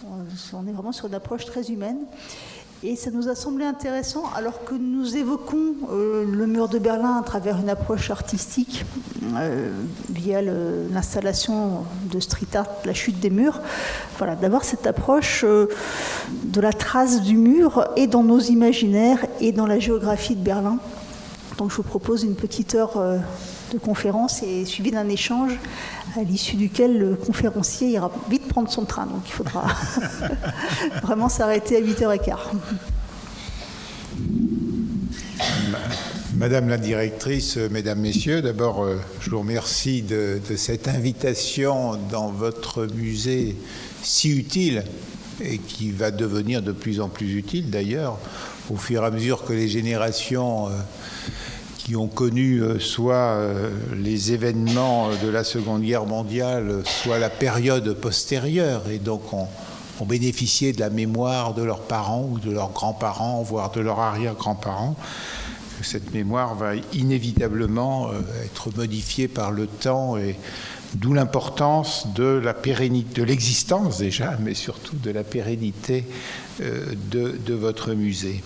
On est vraiment sur une approche très humaine. Et ça nous a semblé intéressant, alors que nous évoquons le mur de Berlin à travers une approche artistique, via l'installation de street art, la chute des murs, voilà, d'avoir cette approche de la trace du mur et dans nos imaginaires et dans la géographie de Berlin. Donc je vous propose une petite heure de conférence et suivi d'un échange à l'issue duquel le conférencier ira vite prendre son train. Donc il faudra vraiment s'arrêter à 8h15. Madame la directrice, mesdames, messieurs, d'abord je vous remercie de cette invitation dans votre musée si utile et qui va devenir de plus en plus utile d'ailleurs au fur et à mesure que les générations qui ont connu soit les événements de la Seconde Guerre mondiale, soit la période postérieure, et donc ont bénéficié de la mémoire de leurs parents ou de leurs grands-parents, voire de leurs arrière-grands-parents. Cette mémoire va inévitablement être modifiée par le temps, et d'où l'importance de la pérennité, de l'existence déjà, mais surtout de la pérennité de votre musée.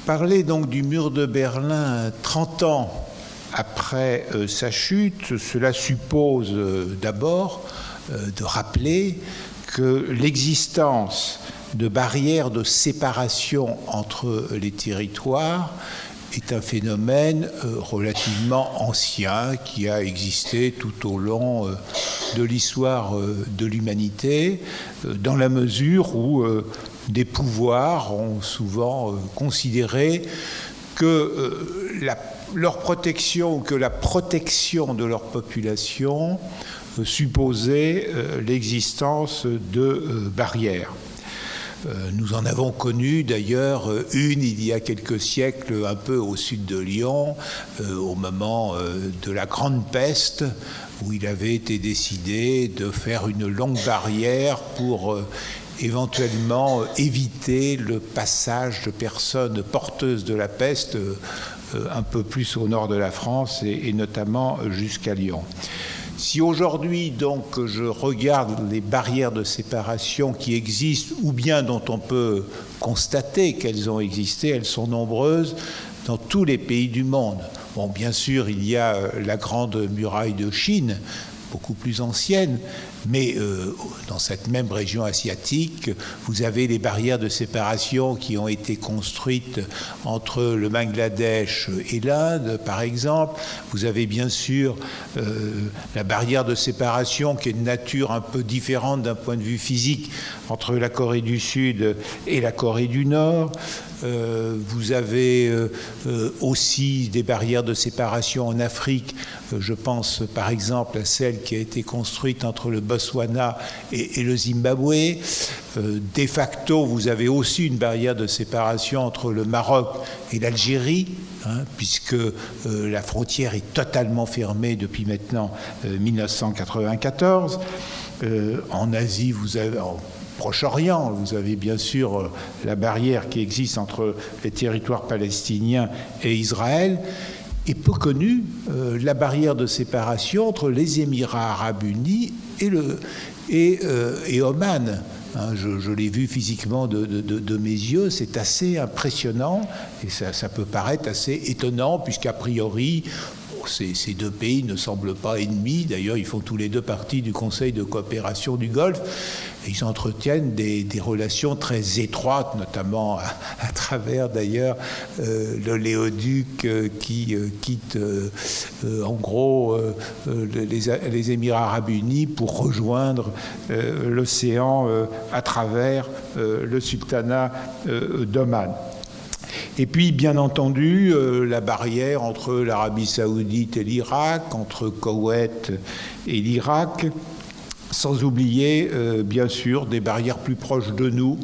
Parler donc du mur de Berlin 30 ans après sa chute, cela suppose d'abord de rappeler que l'existence de barrières de séparation entre les territoires est un phénomène relativement ancien qui a existé tout au long de l'histoire de l'humanité, dans la mesure où des pouvoirs ont souvent considéré que leur protection ou que la protection de leur population supposait l'existence de barrières. Nous en avons connu d'ailleurs une il y a quelques siècles un peu au sud de Lyon, au moment de la Grande Peste, où il avait été décidé de faire une longue barrière pour éventuellement éviter le passage de personnes porteuses de la peste un peu plus au nord de la France et notamment jusqu'à Lyon. Si aujourd'hui, donc, je regarde les barrières de séparation qui existent ou bien dont on peut constater qu'elles ont existé, elles sont nombreuses dans tous les pays du monde. Bon, bien sûr, il y a la Grande Muraille de Chine, beaucoup plus ancienne, mais dans cette même région asiatique, vous avez les barrières de séparation qui ont été construites entre le Bangladesh et l'Inde, par exemple. Vous avez bien sûr la barrière de séparation qui est de nature un peu différente d'un point de vue physique entre la Corée du Sud et la Corée du Nord. Vous avez aussi des barrières de séparation en Afrique. Je pense par exemple à celle qui a été construite entre le Botswana et le Zimbabwe. De facto, vous avez aussi une barrière de séparation entre le Maroc et l'Algérie, puisque la frontière est totalement fermée depuis maintenant 1994. En Asie, vous avez... Proche-Orient, vous avez bien sûr la barrière qui existe entre les territoires palestiniens et Israël, et peu connue la barrière de séparation entre les Émirats arabes unis et Oman. Je l'ai vu physiquement de mes yeux, c'est assez impressionnant, et ça peut paraître assez étonnant, puisqu'a priori, ces deux pays ne semblent pas ennemis. D'ailleurs, ils font tous les deux partie du Conseil de coopération du Golfe. Et ils entretiennent des relations très étroites, notamment à travers, d'ailleurs, l'oléoduc qui quitte, en gros, les Émirats arabes unis pour rejoindre l'océan à travers le sultanat d'Oman. Et puis, bien entendu, la barrière entre l'Arabie saoudite et l'Irak, entre Koweït et l'Irak, sans oublier, bien sûr, des barrières plus proches de nous,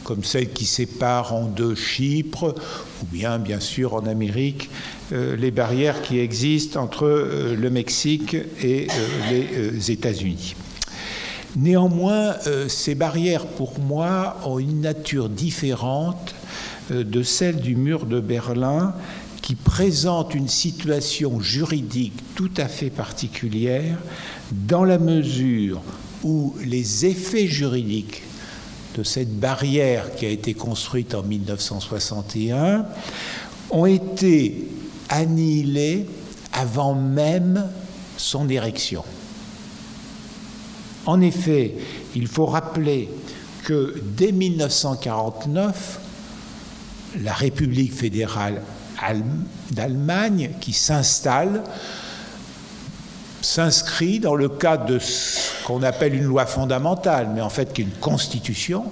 comme celle qui sépare en deux Chypre, ou bien sûr, en Amérique, les barrières qui existent entre le Mexique et les États-Unis. Néanmoins, ces barrières, pour moi, ont une nature différente de celle du mur de Berlin, qui présente une situation juridique tout à fait particulière, dans la mesure où les effets juridiques de cette barrière qui a été construite en 1961 ont été annihilés avant même son érection. En effet, il faut rappeler que dès 1949, la République fédérale d'Allemagne qui s'inscrit dans le cadre de ce qu'on appelle une loi fondamentale, mais en fait qui est une constitution.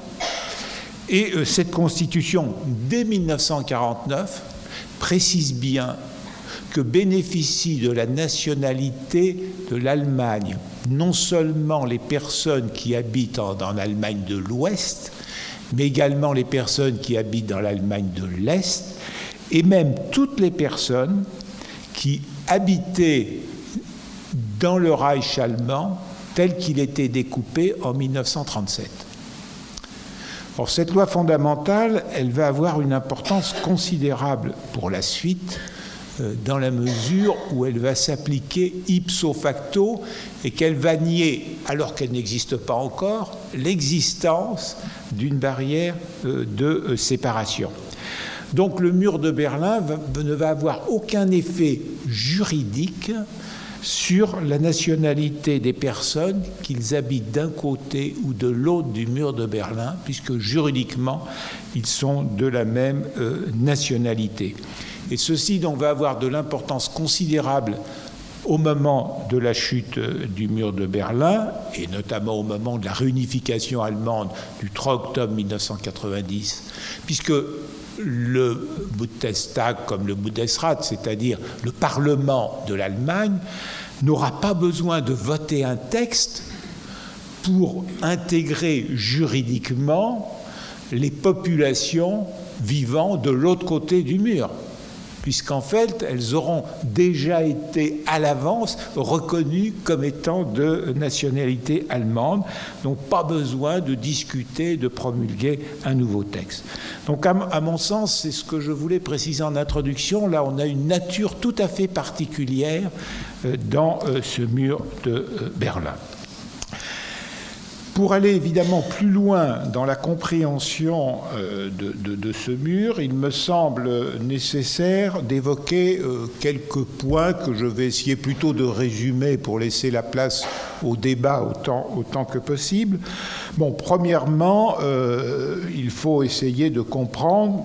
Et cette constitution, dès 1949, précise bien que bénéficient de la nationalité de l'Allemagne non seulement les personnes qui habitent dans l'Allemagne de l'Ouest, mais également les personnes qui habitent dans l'Allemagne de l'Est, et même toutes les personnes qui habitaient dans le Reich allemand tel qu'il était découpé en 1937. Or, cette loi fondamentale, elle va avoir une importance considérable pour la suite, dans la mesure où elle va s'appliquer ipso facto et qu'elle va nier, alors qu'elle n'existe pas encore, l'existence d'une barrière de séparation. Donc le mur de Berlin ne va avoir aucun effet juridique sur la nationalité des personnes, qu'ils habitent d'un côté ou de l'autre du mur de Berlin, puisque juridiquement, ils sont de la même nationalité. Et ceci donc va avoir de l'importance considérable au moment de la chute du mur de Berlin, et notamment au moment de la réunification allemande du 3 octobre 1990, puisque le Bundestag comme le Bundesrat, c'est-à-dire le Parlement de l'Allemagne, n'aura pas besoin de voter un texte pour intégrer juridiquement les populations vivant de l'autre côté du mur, puisqu'en fait, elles auront déjà été à l'avance reconnues comme étant de nationalité allemande, donc pas besoin de discuter, de promulguer un nouveau texte. Donc à mon sens, c'est ce que je voulais préciser en introduction. Là, on a une nature tout à fait particulière dans ce mur de Berlin. Pour aller évidemment plus loin dans la compréhension de ce mur, il me semble nécessaire d'évoquer quelques points que je vais essayer plutôt de résumer pour laisser la place au débat autant que possible. Bon, premièrement, il faut essayer de comprendre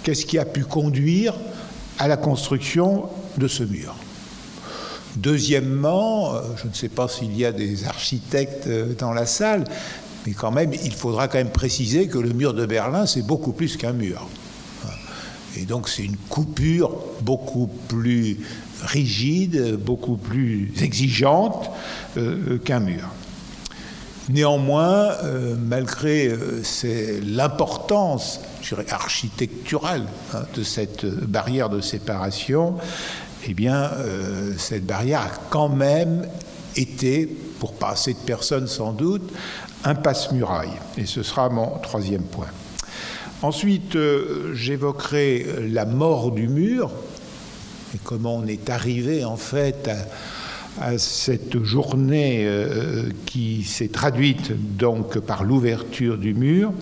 qu'est-ce qui a pu conduire à la construction de ce mur. Deuxièmement, je ne sais pas s'il y a des architectes dans la salle, mais quand même, il faudra quand même préciser que le mur de Berlin, c'est beaucoup plus qu'un mur. Et donc, c'est une coupure beaucoup plus rigide, beaucoup plus exigeante qu'un mur. Néanmoins, malgré l'importance, je dirais, architecturale de cette barrière de séparation, eh bien, cette barrière a quand même été, pour pas assez de personnes sans doute, un passe-muraille. Et ce sera mon troisième point. Ensuite, j'évoquerai la mort du mur et comment on est arrivé en fait à cette journée qui s'est traduite donc par l'ouverture du mur.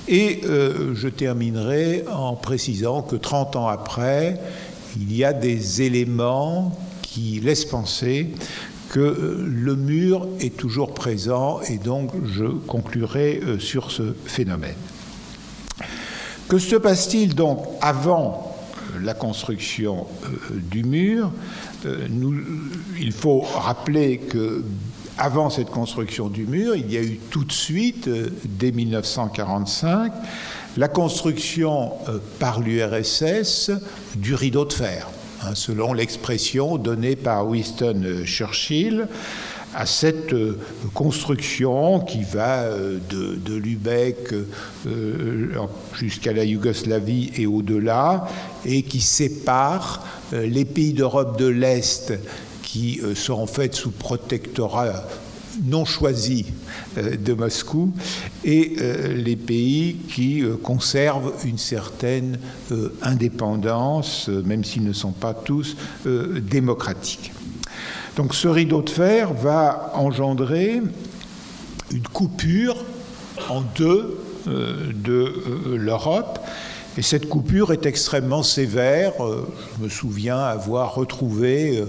Et je terminerai en précisant que 30 ans après, il y a des éléments qui laissent penser que le mur est toujours présent, et donc je conclurai sur ce phénomène. Que se passe-t-il donc avant la construction du mur ? Il faut rappeler que avant cette construction du mur, il y a eu tout de suite, dès 1945, la construction par l'URSS du rideau de fer, selon l'expression donnée par Winston Churchill, à cette construction qui va de Lübeck jusqu'à la Yougoslavie et au-delà, et qui sépare les pays d'Europe de l'Est qui sont en fait sous protectorat non choisi de Moscou, et les pays qui conservent une certaine indépendance, même s'ils ne sont pas tous démocratiques. Donc ce rideau de fer va engendrer une coupure en deux de l'Europe. Et cette coupure est extrêmement sévère. Je me souviens avoir retrouvé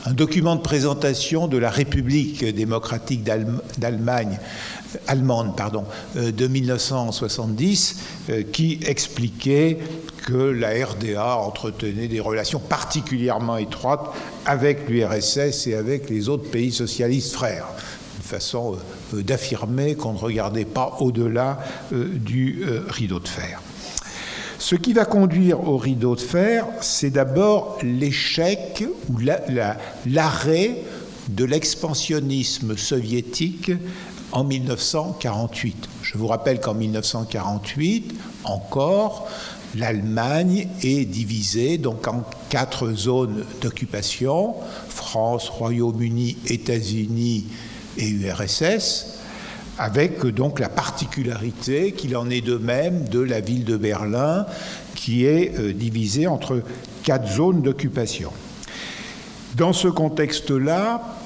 un document de présentation de la République démocratique allemande de 1970 qui expliquait que la RDA entretenait des relations particulièrement étroites avec l'URSS et avec les autres pays socialistes frères. Une façon d'affirmer qu'on ne regardait pas au-delà du rideau de fer. Ce qui va conduire au rideau de fer, c'est d'abord l'échec ou l'arrêt de l'expansionnisme soviétique en 1948. Je vous rappelle qu'en 1948, encore, l'Allemagne est divisée donc en 4 zones d'occupation, France, Royaume-Uni, États-Unis et URSS, avec donc la particularité qu'il en est de même de la ville de Berlin, qui est divisée entre 4 zones d'occupation. Dans ce contexte-là,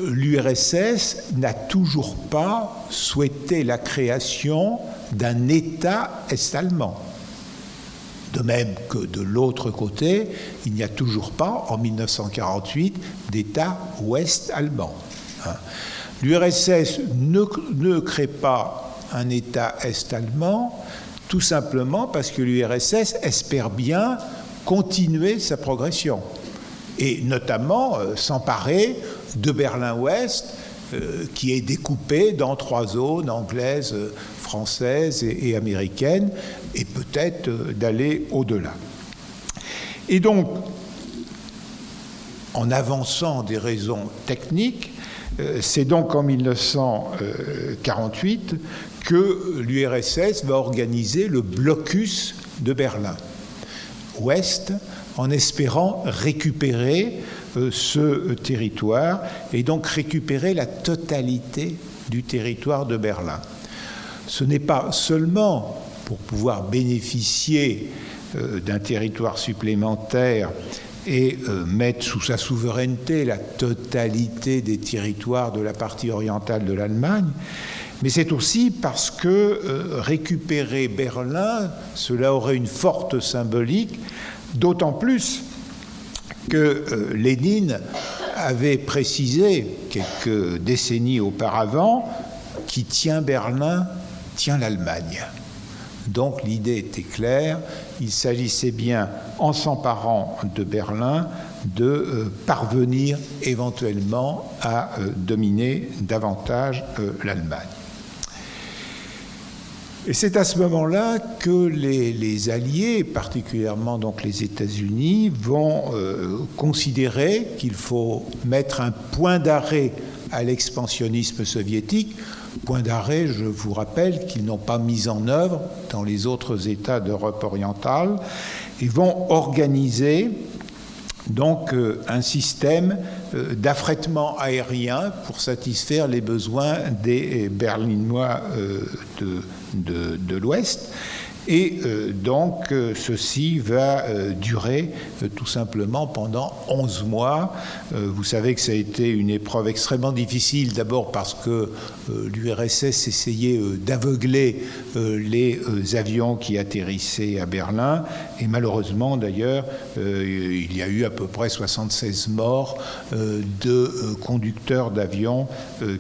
l'URSS n'a toujours pas souhaité la création d'un État est-allemand. De même que de l'autre côté, il n'y a toujours pas, en 1948, d'État ouest-allemand. L'URSS ne crée pas un État est-allemand, tout simplement parce que l'URSS espère bien continuer sa progression, et notamment s'emparer de Berlin-Ouest, qui est découpé dans 3 zones, anglaises, françaises et américaines, et peut-être d'aller au-delà. Et donc, en avançant des raisons techniques, c'est donc en 1948 que l'URSS va organiser le blocus de Berlin-Ouest en espérant récupérer ce territoire et donc récupérer la totalité du territoire de Berlin. Ce n'est pas seulement pour pouvoir bénéficier d'un territoire supplémentaire et mettre sous sa souveraineté la totalité des territoires de la partie orientale de l'Allemagne, mais c'est aussi parce que récupérer Berlin, cela aurait une forte symbolique, d'autant plus que Lénine avait précisé quelques décennies auparavant « qui tient Berlin, tient l'Allemagne ». Donc l'idée était claire, il s'agissait bien, en s'emparant de Berlin, de parvenir éventuellement à dominer davantage l'Allemagne. Et c'est à ce moment-là que les Alliés, particulièrement donc les États-Unis, vont considérer qu'il faut mettre un point d'arrêt à l'expansionnisme soviétique. Point d'arrêt, je vous rappelle, qu'ils n'ont pas mis en œuvre dans les autres États d'Europe orientale, et vont organiser donc un système d'affrètement aérien pour satisfaire les besoins des Berlinois de l'Ouest. Et donc, ceci va durer tout simplement pendant 11 mois. Vous savez que ça a été une épreuve extrêmement difficile, d'abord parce que l'URSS essayait d'aveugler les avions qui atterrissaient à Berlin. Et malheureusement, d'ailleurs, il y a eu à peu près 76 morts de conducteurs d'avions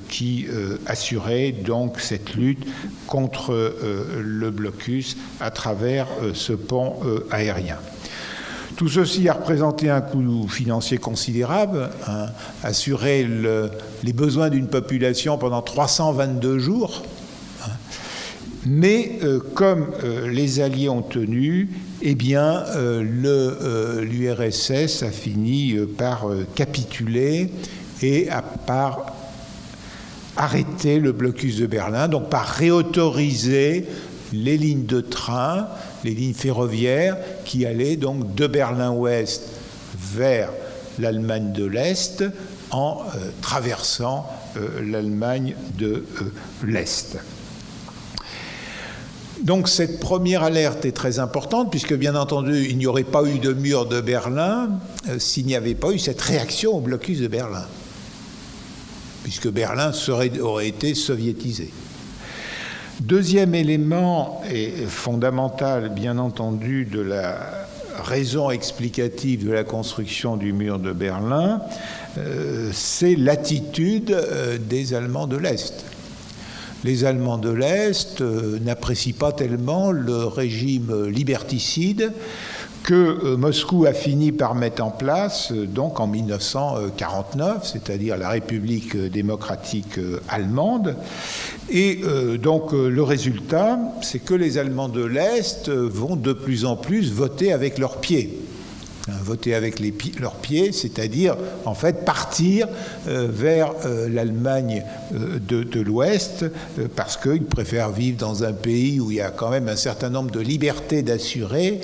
qui assuraient donc cette lutte contre le blocus à travers ce pont aérien. Tout ceci a représenté un coût financier considérable, assurer les besoins d'une population pendant 322 jours. Mais comme les Alliés ont tenu, eh bien, l'URSS a fini par capituler et par arrêter le blocus de Berlin, donc par réautoriser les lignes de train, les lignes ferroviaires qui allaient donc de Berlin-Ouest vers l'Allemagne de l'Est en traversant l'Allemagne de l'Est. Donc cette première alerte est très importante puisque bien entendu il n'y aurait pas eu de mur de Berlin s'il n'y avait pas eu cette réaction au blocus de Berlin. puisque Berlin aurait été soviétisé. Deuxième élément et fondamental, bien entendu, de la raison explicative de la construction du mur de Berlin, c'est l'attitude des Allemands de l'Est. Les Allemands de l'Est n'apprécient pas tellement le régime liberticide que Moscou a fini par mettre en place donc en 1949, c'est-à-dire la République démocratique allemande. Et donc le résultat, c'est que les Allemands de l'Est vont de plus en plus voter avec leurs pieds. Voter avec leurs pieds, c'est-à-dire en fait partir vers l'Allemagne de l'Ouest, parce qu'ils préfèrent vivre dans un pays où il y a quand même un certain nombre de libertés d'assurer,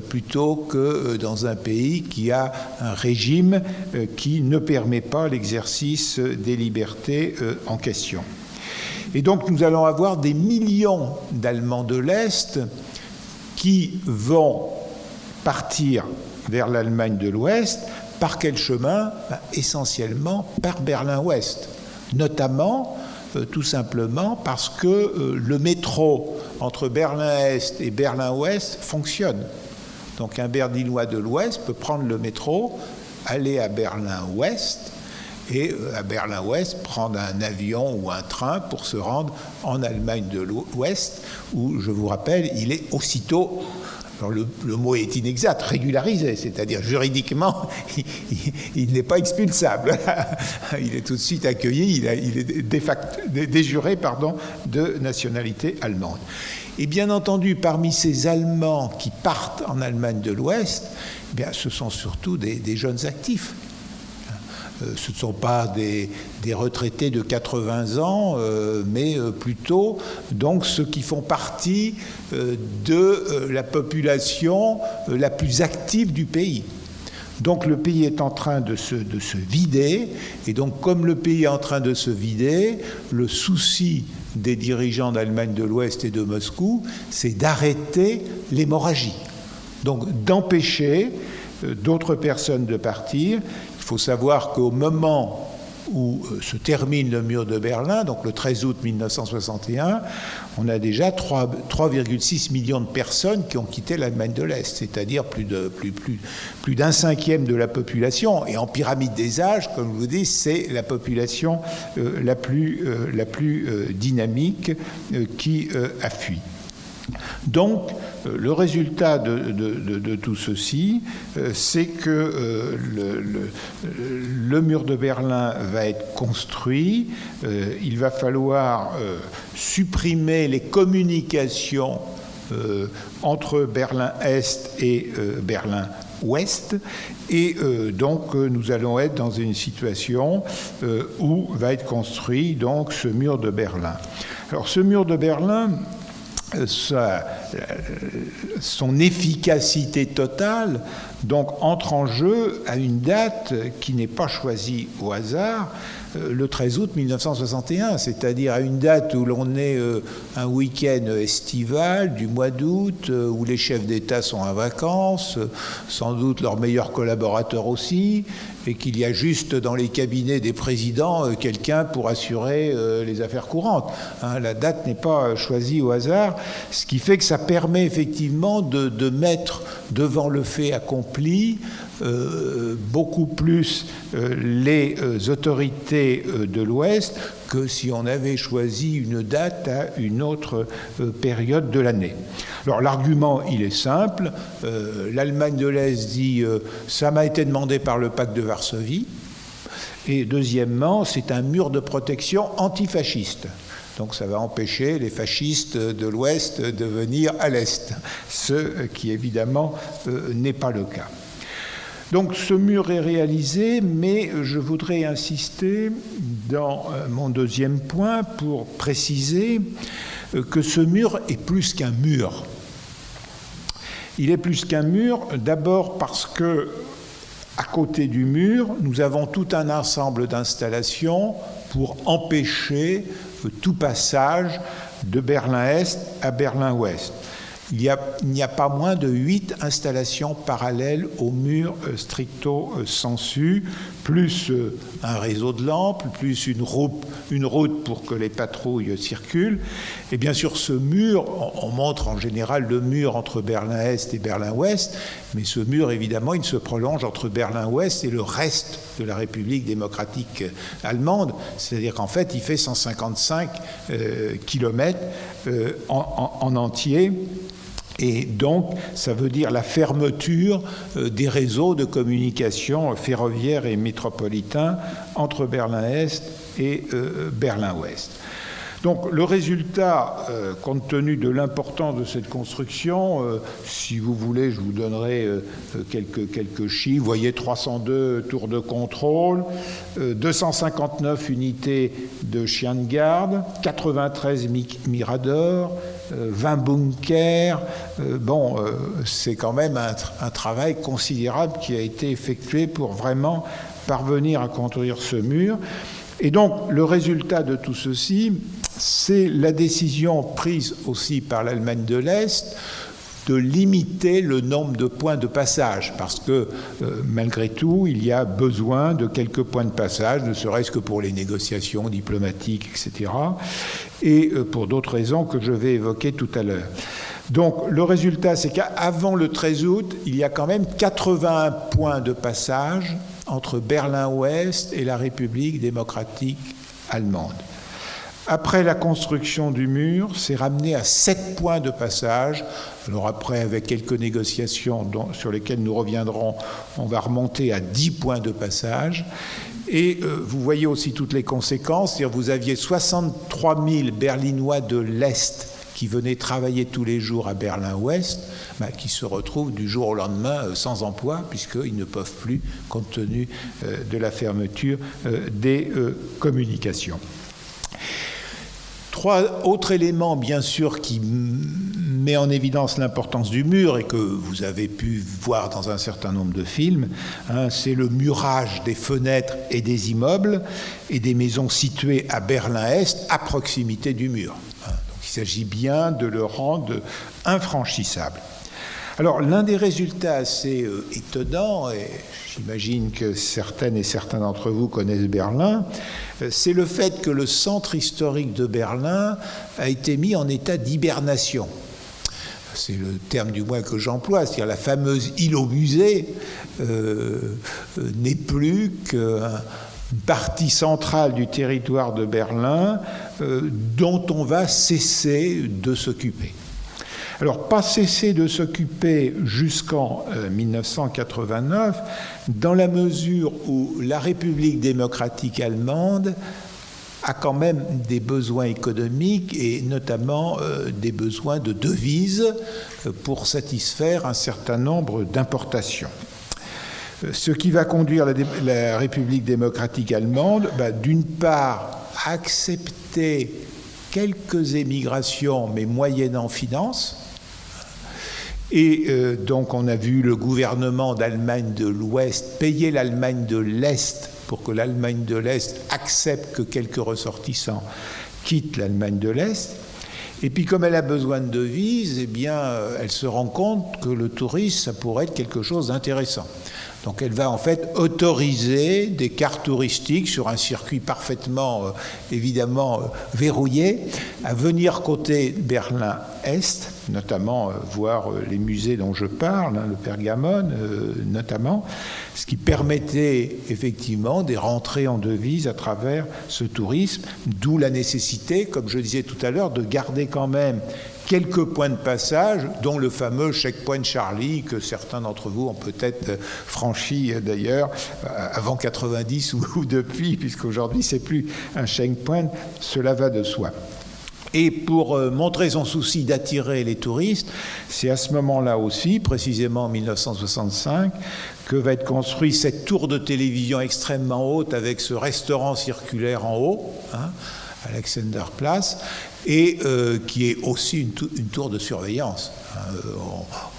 plutôt que dans un pays qui a un régime qui ne permet pas l'exercice des libertés en question. Et donc nous allons avoir des millions d'Allemands de l'Est qui vont partir vers l'Allemagne de l'Ouest. Par quel chemin ? Essentiellement par Berlin-Ouest. Notamment, tout simplement, parce que le métro entre Berlin-Est et Berlin-Ouest fonctionne. Donc un Berlinois de l'Ouest peut prendre le métro, aller à Berlin-Ouest, et à Berlin-Ouest prendre un avion ou un train pour se rendre en Allemagne de l'Ouest, où, je vous rappelle, il est aussitôt... Alors le mot est inexact, régularisé, c'est-à-dire juridiquement, il n'est pas expulsable. Il est tout de suite accueilli, il est déjuré de nationalité allemande. Et bien entendu, parmi ces Allemands qui partent en Allemagne de l'Ouest, eh bien, ce sont surtout des jeunes actifs. Ce ne sont pas des retraités de 80 ans, mais plutôt donc ceux qui font partie de la population la plus active du pays. Donc le pays est en train de se vider, et donc comme le pays est en train de se vider, le souci des dirigeants d'Allemagne de l'Ouest et de Moscou, c'est d'arrêter l'hémorragie, donc d'empêcher d'autres personnes de partir. Il faut savoir qu'au moment où se termine le mur de Berlin, donc le 13 août 1961, on a déjà 3,6 millions de personnes qui ont quitté l'Allemagne de l'Est, c'est-à-dire plus d'un cinquième de la population. Et en pyramide des âges, comme je vous dis, c'est la population la plus dynamique qui a fui. Donc, le résultat de tout ceci, c'est que le mur de Berlin va être construit. Il va falloir supprimer les communications entre Berlin-Est et Berlin-Ouest. Et donc, nous allons être dans une situation où va être construit donc, ce mur de Berlin. Alors, ce mur de Berlin... son efficacité totale donc entre en jeu à une date qui n'est pas choisie au hasard, le 13 août 1961, c'est-à-dire à une date où l'on est un week-end estival du mois d'août, où les chefs d'État sont en vacances, sans doute leurs meilleurs collaborateurs aussi, et qu'il y a juste dans les cabinets des présidents quelqu'un pour assurer les affaires courantes. La date n'est pas choisie au hasard, ce qui fait que ça permet effectivement de mettre devant le fait accompli beaucoup plus les autorités de l'Ouest que si on avait choisi une date à une autre période de l'année. Alors l'argument, il est simple. L'Allemagne de l'Est dit ça m'a été demandé par le pacte de Varsovie. Et deuxièmement, c'est un mur de protection antifasciste. Donc ça va empêcher les fascistes de l'Ouest de venir à l'Est, ce qui évidemment n'est pas le cas. Donc ce mur est réalisé, mais je voudrais insister dans mon deuxième point pour préciser que ce mur est plus qu'un mur. Il est plus qu'un mur, d'abord parce que à côté du mur, nous avons tout un ensemble d'installations pour empêcher tout passage de Berlin-Est à Berlin-Ouest. il n'y a pas moins de 8 installations parallèles au mur stricto sensu, plus un réseau de lampes, plus une route pour que les patrouilles circulent. Et bien sûr, ce mur, on montre en général le mur entre Berlin-Est et Berlin-Ouest, mais ce mur, évidemment, il se prolonge entre Berlin-Ouest et le reste de la République démocratique allemande, c'est-à-dire qu'en fait, il fait 155 kilomètres en entier. Et donc, ça veut dire la fermeture des réseaux de communication ferroviaires et métropolitains entre Berlin-Est et Berlin-Ouest. Donc, le résultat, compte tenu de l'importance de cette construction, si vous voulez, je vous donnerai quelques chiffres. Vous voyez 302 tours de contrôle, 259 unités de chiens de garde, 93 miradors, 20 bunkers. C'est quand même un travail considérable qui a été effectué pour vraiment parvenir à construire ce mur. Et donc, le résultat de tout ceci, c'est la décision prise aussi par l'Allemagne de l'Est de limiter le nombre de points de passage, parce que malgré tout, il y a besoin de quelques points de passage, ne serait-ce que pour les négociations diplomatiques, etc., et pour d'autres raisons que je vais évoquer tout à l'heure. Donc le résultat, c'est qu'avant le 13 août, il y a quand même 81 points de passage entre Berlin-Ouest et la République démocratique allemande. Après la construction du mur, c'est ramené à 7 points de passage. Alors après, avec quelques négociations sur lesquelles nous reviendrons, on va remonter à 10 points de passage. Et vous voyez aussi toutes les conséquences. C'est-à-dire vous aviez 63 000 Berlinois de l'Est qui venaient travailler tous les jours à Berlin-Ouest, qui se retrouvent du jour au lendemain sans emploi, puisqu'ils ne peuvent plus, compte tenu de la fermeture des communications. 3 autres éléments, bien sûr, qui met en évidence l'importance du mur et que vous avez pu voir dans un certain nombre de films, c'est le murage des fenêtres et des immeubles et des maisons situées à Berlin-Est, à proximité du mur. Donc, il s'agit bien de le rendre infranchissable. Alors, l'un des résultats assez étonnants, et j'imagine que certaines et certains d'entre vous connaissent Berlin, c'est le fait que le centre historique de Berlin a été mis en état d'hibernation. C'est le terme du moins que j'emploie, c'est-à-dire la fameuse île au musée n'est plus qu'une partie centrale du territoire de Berlin dont on va cesser de s'occuper. Alors, pas cesser de s'occuper jusqu'en 1989, dans la mesure où la République démocratique allemande a quand même des besoins économiques et notamment des besoins de devises pour satisfaire un certain nombre d'importations. Ce qui va conduire la République démocratique allemande, d'une part, à accepter quelques émigrations, mais moyennant finance. Et donc on a vu le gouvernement d'Allemagne de l'Ouest payer l'Allemagne de l'Est pour que l'Allemagne de l'Est accepte que quelques ressortissants quittent l'Allemagne de l'Est. Et puis comme elle a besoin de devises, elle se rend compte que le tourisme, ça pourrait être quelque chose d'intéressant. Donc elle va en fait autoriser des cartes touristiques sur un circuit parfaitement, évidemment, verrouillé, à venir côté Berlin-Est, notamment voir les musées dont je parle, le Pergamon notamment, ce qui permettait effectivement des rentrées en devises à travers ce tourisme, d'où la nécessité, comme je disais tout à l'heure, de garder quand même quelques points de passage, dont le fameux checkpoint Charlie, que certains d'entre vous ont peut-être franchi d'ailleurs avant 90 ou depuis, puisqu'aujourd'hui c'est plus un checkpoint, cela va de soi. Et pour montrer son souci d'attirer les touristes, c'est à ce moment-là aussi, précisément en 1965, que va être construite cette tour de télévision extrêmement haute avec ce restaurant circulaire en haut, Alexanderplatz, et qui est aussi une tour de surveillance.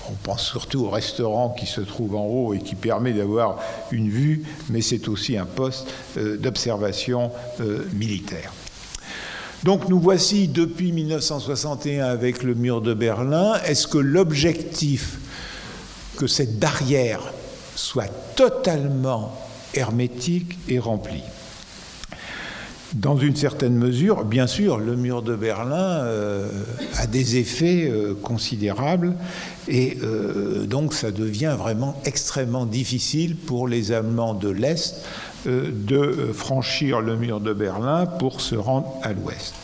On pense surtout au restaurant qui se trouve en haut et qui permet d'avoir une vue, mais c'est aussi un poste d'observation militaire. Donc nous voici depuis 1961 avec le mur de Berlin. Est-ce que l'objectif que cette barrière soit totalement hermétique est rempli? Dans une certaine mesure, bien sûr, le mur de Berlin a des effets considérables et donc ça devient vraiment extrêmement difficile pour les Allemands de l'Est de franchir le mur de Berlin pour se rendre à l'Ouest.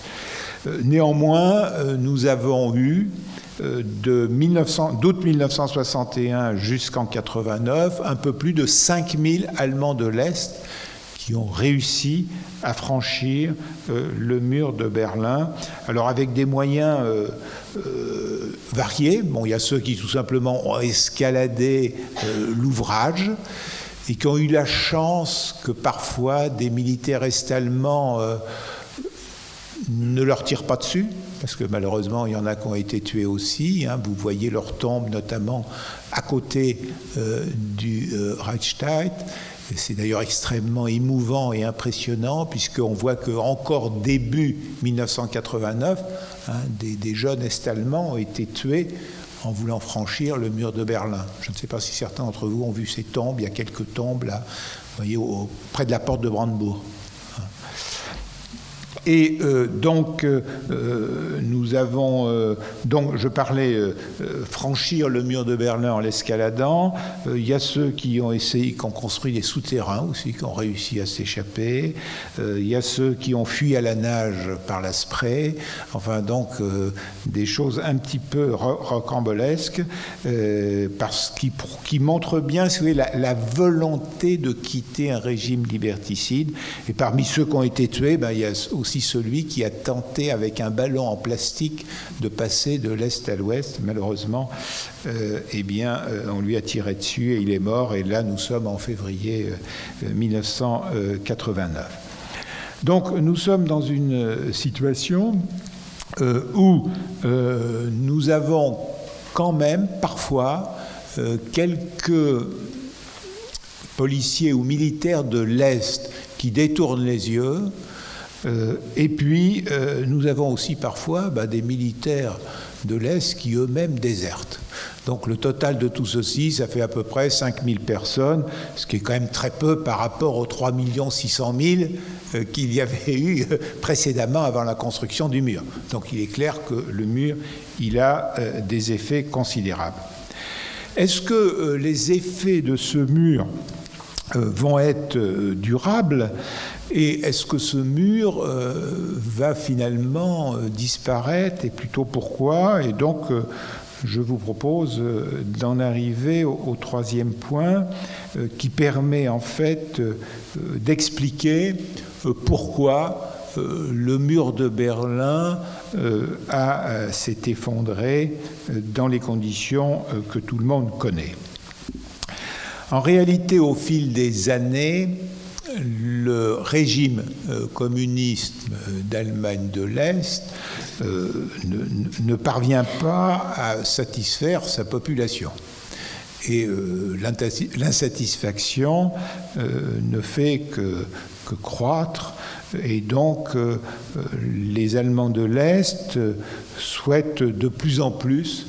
Néanmoins, nous avons eu d'août 1961 jusqu'en 1989 un peu plus de 5000 Allemands de l'Est qui ont réussi à franchir le mur de Berlin. Alors avec des moyens variés. Bon, il y a ceux qui tout simplement ont escaladé l'ouvrage et qui ont eu la chance que parfois des militaires est-allemands ne leur tirent pas dessus, parce que malheureusement il y en a qui ont été tués aussi. Vous voyez leur tombe notamment à côté du Reichstag. C'est d'ailleurs extrêmement émouvant et impressionnant, puisqu'on voit qu'encore début 1989, des jeunes Est-Allemands ont été tués en voulant franchir le mur de Berlin. Je ne sais pas si certains d'entre vous ont vu ces tombes. Il y a quelques tombes là, vous voyez, près de la porte de Brandebourg. Et donc, nous avons, donc je parlais franchir le mur de Berlin en l'escaladant. Il y a ceux qui ont essayé, qui ont construit des souterrains aussi, qui ont réussi à s'échapper. Il y a ceux qui ont fui à la nage par la Spree. Enfin, donc, des choses un petit peu rocambolesques, parce qui montrent bien, si vous voulez, la volonté de quitter un régime liberticide. Et parmi ceux qui ont été tués, il y a aussi celui qui a tenté avec un ballon en plastique de passer de l'Est à l'Ouest. Malheureusement, on lui a tiré dessus et il est mort. Et là, nous sommes en février 1989. Donc, nous sommes dans une situation où nous avons quand même parfois quelques policiers ou militaires de l'Est qui détournent les yeux. Et puis, nous avons aussi parfois des militaires de l'Est qui eux-mêmes désertent. Donc le total de tout ceci, ça fait à peu près 5000 personnes, ce qui est quand même très peu par rapport aux 3 600 000 qu'il y avait eu précédemment avant la construction du mur. Donc il est clair que le mur, il a des effets considérables. Est-ce que les effets de ce mur vont être durables ? Et est-ce que ce mur va finalement disparaître, et plutôt pourquoi ? Et donc, je vous propose d'en arriver au troisième point qui permet en fait d'expliquer pourquoi le mur de Berlin s'est effondré dans les conditions que tout le monde connaît. En réalité, au fil des années, le régime communiste d'Allemagne de l'Est ne parvient pas à satisfaire sa population. Et l'insatisfaction ne fait que croître. Et donc, les Allemands de l'Est souhaitent de plus en plus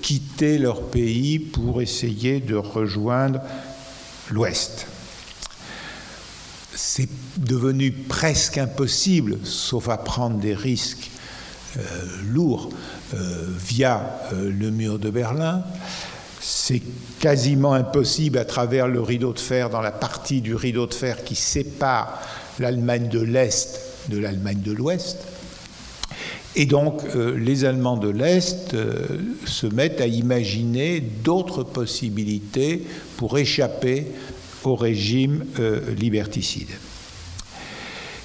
quitter leur pays pour essayer de rejoindre l'Ouest. C'est devenu presque impossible, sauf à prendre des risques lourds via le mur de Berlin. C'est quasiment impossible à travers le rideau de fer, dans la partie du rideau de fer qui sépare l'Allemagne de l'Est de l'Allemagne de l'Ouest. Et donc, les Allemands de l'Est se mettent à imaginer d'autres possibilités pour échapper au régime liberticide.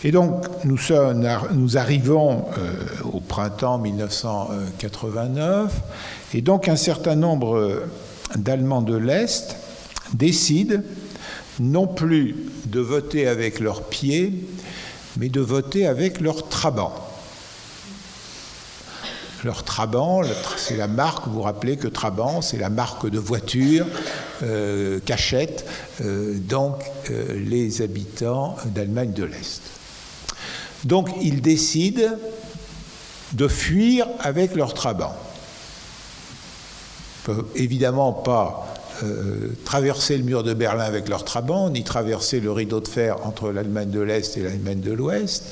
Et donc, nous arrivons au printemps 1989, et donc un certain nombre d'Allemands de l'Est décident non plus de voter avec leurs pieds, mais de voter avec leur Trabant. Leur Trabant, c'est la marque, vous vous rappelez que Trabant, c'est la marque de voiture qu'achètent les habitants d'Allemagne de l'Est. Donc ils décident de fuir avec leurs trabants. Ils ne peuvent évidemment pas traverser le mur de Berlin avec leurs trabants, ni traverser le rideau de fer entre l'Allemagne de l'Est et l'Allemagne de l'Ouest.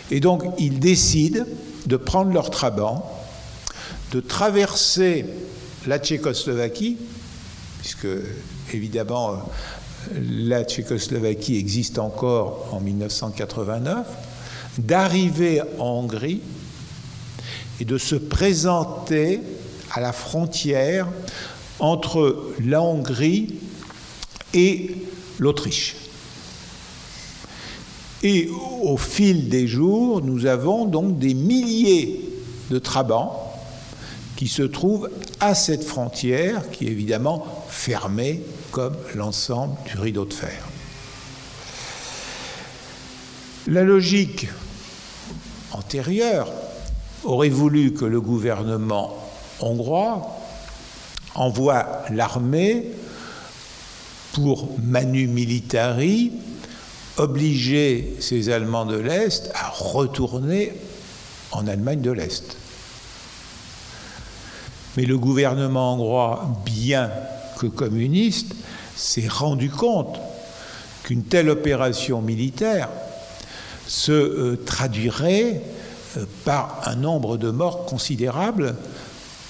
Et donc, ils décident de prendre leurs trabants, de traverser la Tchécoslovaquie, puisque, évidemment, la Tchécoslovaquie existe encore en 1989, d'arriver en Hongrie et de se présenter à la frontière entre la Hongrie et l'Autriche. Et au fil des jours, nous avons donc des milliers de trabants qui se trouvent à cette frontière qui est évidemment fermée comme l'ensemble du rideau de fer. La logique antérieure aurait voulu que le gouvernement hongrois envoie l'armée pour manu militari obliger ces Allemands de l'Est à retourner en Allemagne de l'Est. Mais le gouvernement hongrois, bien que communiste, s'est rendu compte qu'une telle opération militaire se traduirait par un nombre de morts considérable,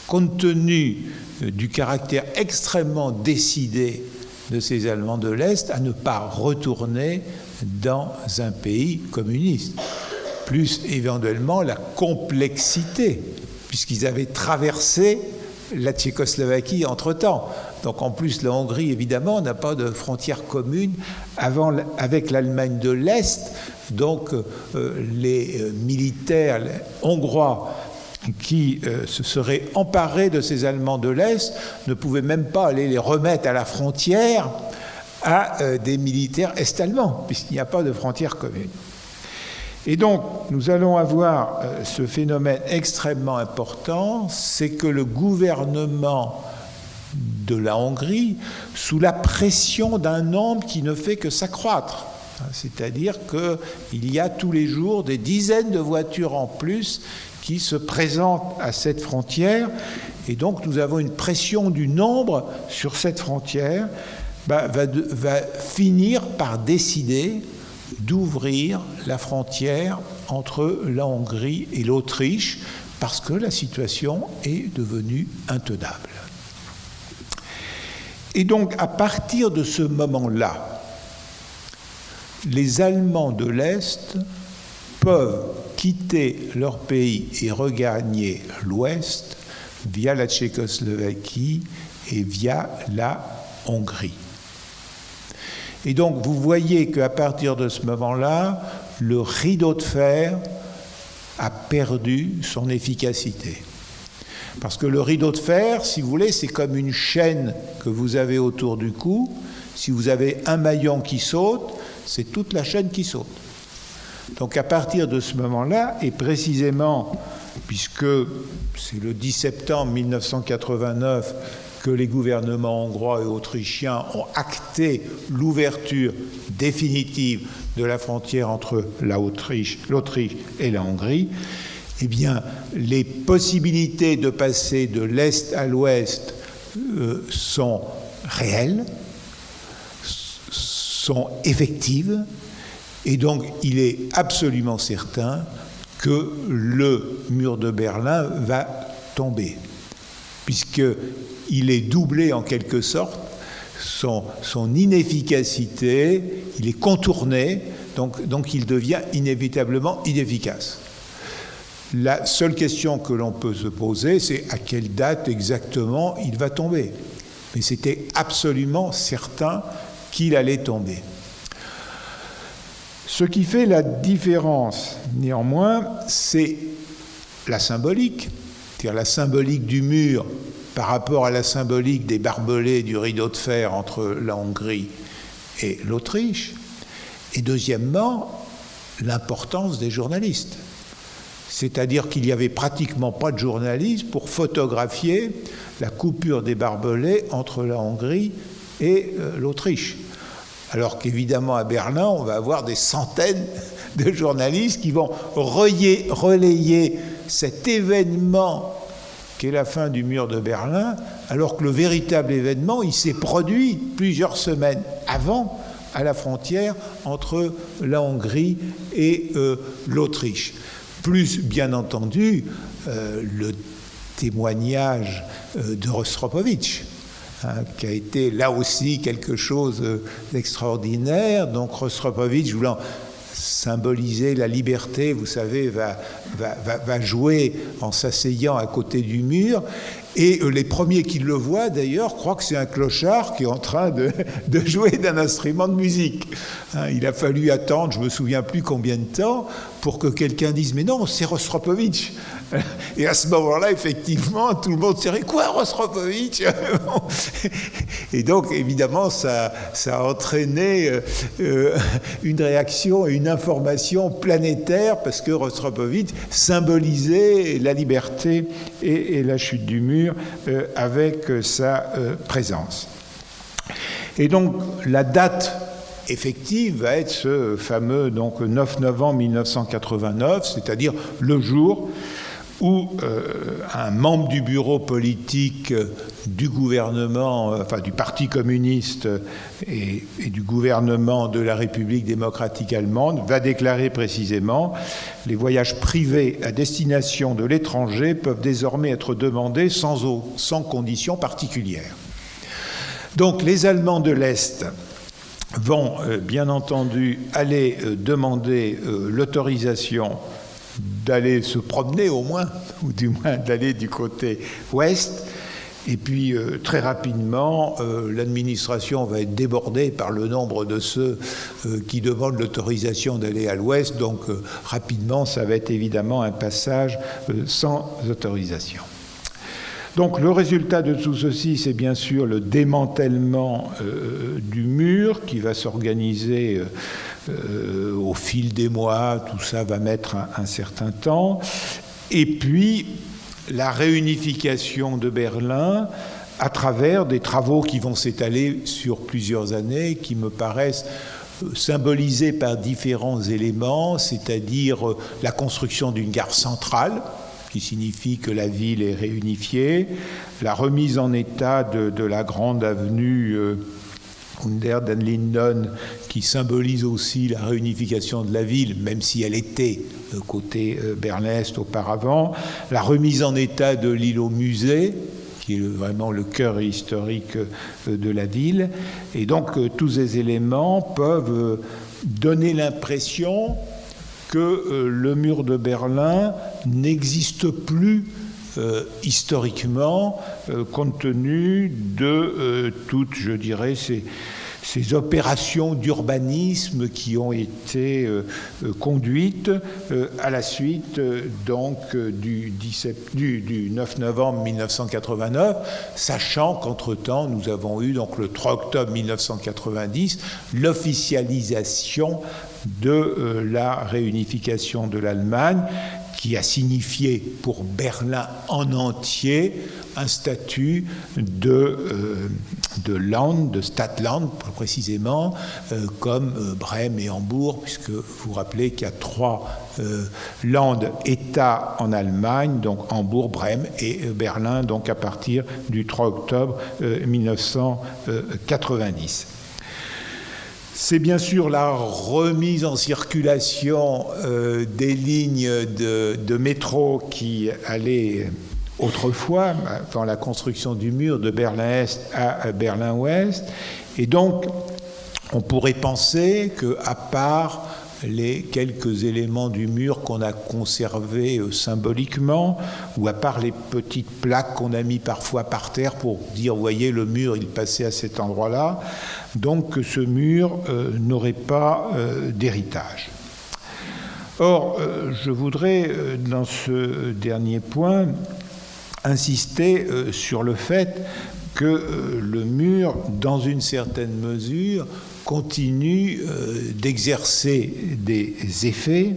compte tenu du caractère extrêmement décidé de ces Allemands de l'Est à ne pas retourner dans un pays communiste. Plus éventuellement la complexité, puisqu'ils avaient traversé la Tchécoslovaquie entre-temps. Donc en plus, la Hongrie, évidemment, n'a pas de frontière commune avec l'Allemagne de l'Est. Donc les militaires hongrois qui se seraient emparés de ces Allemands de l'Est ne pouvaient même pas aller les remettre à la frontière à des militaires est-allemands, puisqu'il n'y a pas de frontière commune. Et donc, nous allons avoir ce phénomène extrêmement important, c'est que le gouvernement de la Hongrie, sous la pression d'un nombre qui ne fait que s'accroître, c'est-à-dire qu'il y a tous les jours des dizaines de voitures en plus qui se présentent à cette frontière, et donc nous avons une pression du nombre sur cette frontière, va finir par décider d'ouvrir la frontière entre la Hongrie et l'Autriche, parce que la situation est devenue intenable. Et donc, à partir de ce moment-là, les Allemands de l'Est peuvent quitter leur pays et regagner l'Ouest via la Tchécoslovaquie et via la Hongrie. Et donc, vous voyez qu'à partir de ce moment-là, le rideau de fer a perdu son efficacité. Parce que le rideau de fer, si vous voulez, c'est comme une chaîne que vous avez autour du cou. Si vous avez un maillon qui saute, c'est toute la chaîne qui saute. Donc à partir de ce moment-là, et précisément, puisque c'est le 10 septembre 1989 que les gouvernements hongrois et autrichiens ont acté l'ouverture définitive de la frontière entre l'Autriche et la Hongrie, eh bien, les possibilités de passer de l'Est à l'Ouest sont réelles, sont effectives, et donc il est absolument certain que le mur de Berlin va tomber, puisqu'il est doublé en quelque sorte, son inefficacité, il est contourné, donc il devient inévitablement inefficace. La seule question que l'on peut se poser, c'est à quelle date exactement il va tomber. Mais c'était absolument certain qu'il allait tomber. Ce qui fait la différence, néanmoins, c'est la symbolique, c'est-à-dire la symbolique du mur par rapport à la symbolique des barbelés du rideau de fer entre la Hongrie et l'Autriche, et deuxièmement, l'importance des journalistes. C'est-à-dire qu'il n'y avait pratiquement pas de journalistes pour photographier la coupure des barbelés entre la Hongrie et l'Autriche. Alors qu'évidemment à Berlin, on va avoir des centaines de journalistes qui vont relayer cet événement qu'est la fin du mur de Berlin, alors que le véritable événement, il s'est produit plusieurs semaines avant, à la frontière entre la Hongrie et l'Autriche. Plus, bien entendu, le témoignage de Rostropovitch, qui a été là aussi quelque chose d'extraordinaire. Donc Rostropovitch, voulant symboliser la liberté, vous savez, va jouer en s'asseyant à côté du mur. Et les premiers qui le voient, d'ailleurs, croient que c'est un clochard qui est en train de jouer d'un instrument de musique. Il a fallu attendre, je ne me souviens plus combien de temps, pour que quelqu'un dise « Mais non, c'est Rostropovitch ». Et à ce moment-là, effectivement, tout le monde s'est dit « Quoi, Rostropovitch ?» Et donc, évidemment, ça a entraîné une réaction et une information planétaire, parce que Rostropovitch symbolisait la liberté et la chute du mur avec sa présence. Et donc, la date effective va être ce fameux 9 novembre 1989, c'est-à-dire le jour où un membre du bureau politique du gouvernement, enfin du Parti communiste et du gouvernement de la République démocratique allemande va déclarer précisément « Les voyages privés à destination de l'étranger peuvent désormais être demandés sans conditions particulières ». Donc les Allemands de l'Est vont bien entendu aller demander l'autorisation d'aller se promener au moins, ou du moins d'aller du côté ouest. Et puis très rapidement, l'administration va être débordée par le nombre de ceux qui demandent l'autorisation d'aller à l'ouest. Donc rapidement, ça va être évidemment un passage sans autorisation. Donc le résultat de tout ceci, c'est bien sûr le démantèlement du mur qui va s'organiser au fil des mois. Tout ça va mettre un certain temps. Et puis la réunification de Berlin à travers des travaux qui vont s'étaler sur plusieurs années, qui me paraissent symbolisés par différents éléments, c'est-à-dire la construction d'une gare centrale, qui signifie que la ville est réunifiée, la remise en état de la grande avenue Unter den Linden, qui symbolise aussi la réunification de la ville, même si elle était côté Berlin-Est auparavant, la remise en état de l'îlot musée, qui est vraiment le cœur historique de la ville. Et donc tous ces éléments peuvent donner l'impression que le mur de Berlin n'existe plus historiquement, compte tenu de toutes, je dirais, ces opérations d'urbanisme qui ont été conduites à la suite donc du 9 novembre 1989, sachant qu'entre-temps, nous avons eu donc le 3 octobre 1990 l'officialisation de la réunification de l'Allemagne, qui a signifié pour Berlin en entier un statut de Land, de Stadtland plus précisément, comme Brême et Hambourg, puisque vous vous rappelez qu'il y a 3 Land États en Allemagne, donc Hambourg, Brême et Berlin, donc à partir du 3 octobre 1990. C'est bien sûr la remise en circulation des lignes de métro qui allaient autrefois, dans la construction du mur de Berlin-Est à Berlin-Ouest. Et donc, on pourrait penser qu'à part les quelques éléments du mur qu'on a conservés symboliquement, ou à part les petites plaques qu'on a mis parfois par terre pour dire, vous voyez, le mur, il passait à cet endroit-là, donc que ce mur n'aurait pas d'héritage. Or, je voudrais, dans ce dernier point, insister sur le fait que le mur, dans une certaine mesure, continue d'exercer des effets,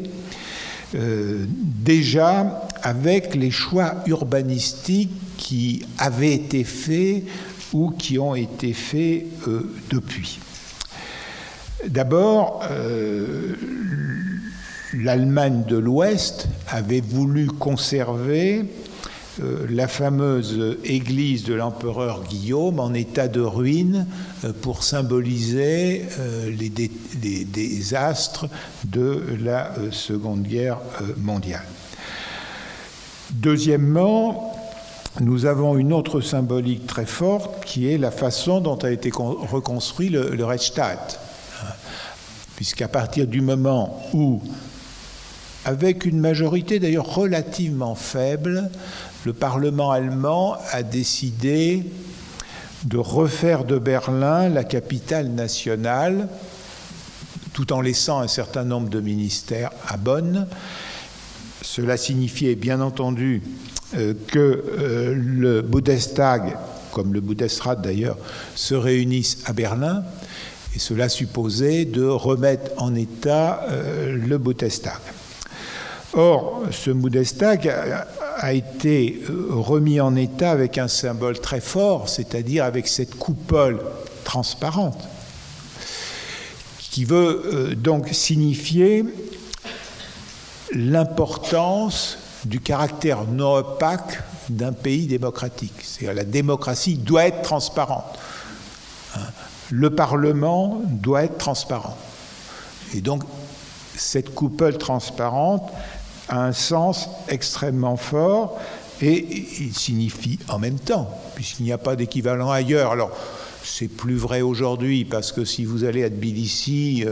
déjà avec les choix urbanistiques qui avaient été faits ou qui ont été faits depuis. D'abord, l'Allemagne de l'Ouest avait voulu conserver la fameuse église de l'empereur Guillaume en état de ruine pour symboliser les désastres de la Seconde Guerre mondiale. Deuxièmement, nous avons une autre symbolique très forte qui est la façon dont a été reconstruit le Reichstag. Puisqu'à partir du moment où, avec une majorité d'ailleurs relativement faible, le Parlement allemand a décidé de refaire de Berlin la capitale nationale, tout en laissant un certain nombre de ministères à Bonn. Cela signifiait bien entendu que le Bundestag, comme le Bundesrat d'ailleurs, se réunissent à Berlin, et cela supposait de remettre en état le Bundestag. Or, ce Bundestag a été remis en état avec un symbole très fort, c'est-à-dire avec cette coupole transparente, qui veut donc signifier l'importance du caractère non opaque d'un pays démocratique. C'est-à-dire la démocratie doit être transparente. Le Parlement doit être transparent. Et donc, cette coupole transparente a un sens extrêmement fort et il signifie en même temps, puisqu'il n'y a pas d'équivalent ailleurs. Alors, c'est plus vrai aujourd'hui parce que si vous allez à Tbilissi,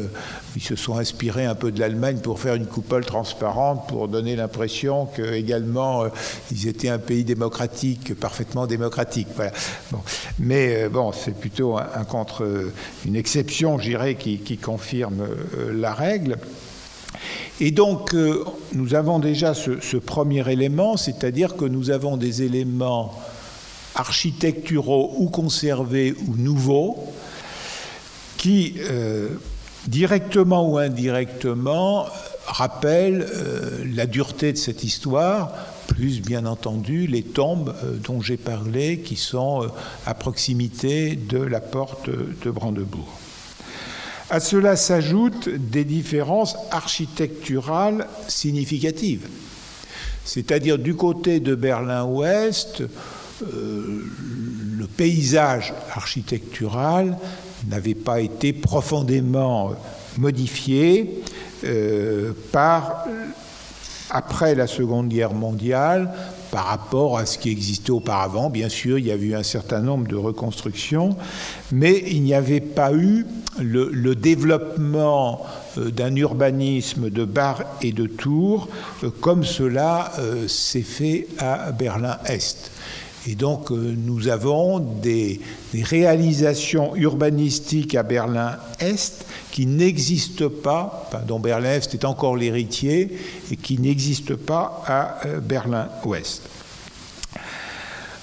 ils se sont inspirés un peu de l'Allemagne pour faire une coupole transparente pour donner l'impression que également ils étaient un pays démocratique, parfaitement démocratique. Voilà. Bon. Mais bon, c'est plutôt une exception, je dirais, qui confirme la règle. Et donc, nous avons déjà ce premier élément, c'est-à-dire que nous avons des éléments architecturaux ou conservés ou nouveaux qui, directement ou indirectement, rappellent la dureté de cette histoire, plus bien entendu les tombes dont j'ai parlé qui sont à proximité de la porte de Brandebourg. À cela s'ajoutent des différences architecturales significatives. C'est-à-dire du côté de Berlin-Ouest, le paysage architectural n'avait pas été profondément modifié après la Seconde Guerre mondiale par rapport à ce qui existait auparavant. Bien sûr, il y avait eu un certain nombre de reconstructions, mais il n'y avait pas eu le développement d'un urbanisme de bars et de tours comme cela s'est fait à Berlin-Est. Et donc, nous avons des réalisations urbanistiques à Berlin-Est qui n'existent pas, dont Berlin-Est est encore l'héritier, et qui n'existent pas à Berlin-Ouest.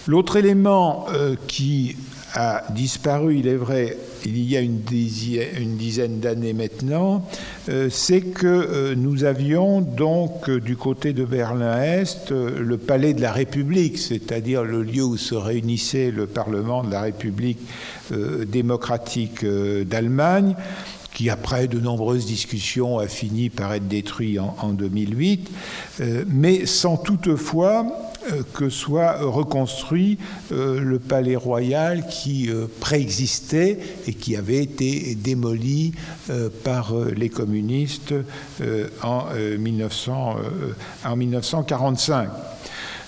L'autre élément qui a disparu, il est vrai, il y a une dizaine d'années maintenant, c'est que nous avions donc du côté de Berlin-Est le palais de la République, c'est-à-dire le lieu où se réunissait le Parlement de la République démocratique d'Allemagne, qui après de nombreuses discussions a fini par être détruit en 2008, mais sans toutefois que soit reconstruit le palais royal qui préexistait et qui avait été démoli par les communistes en 1945.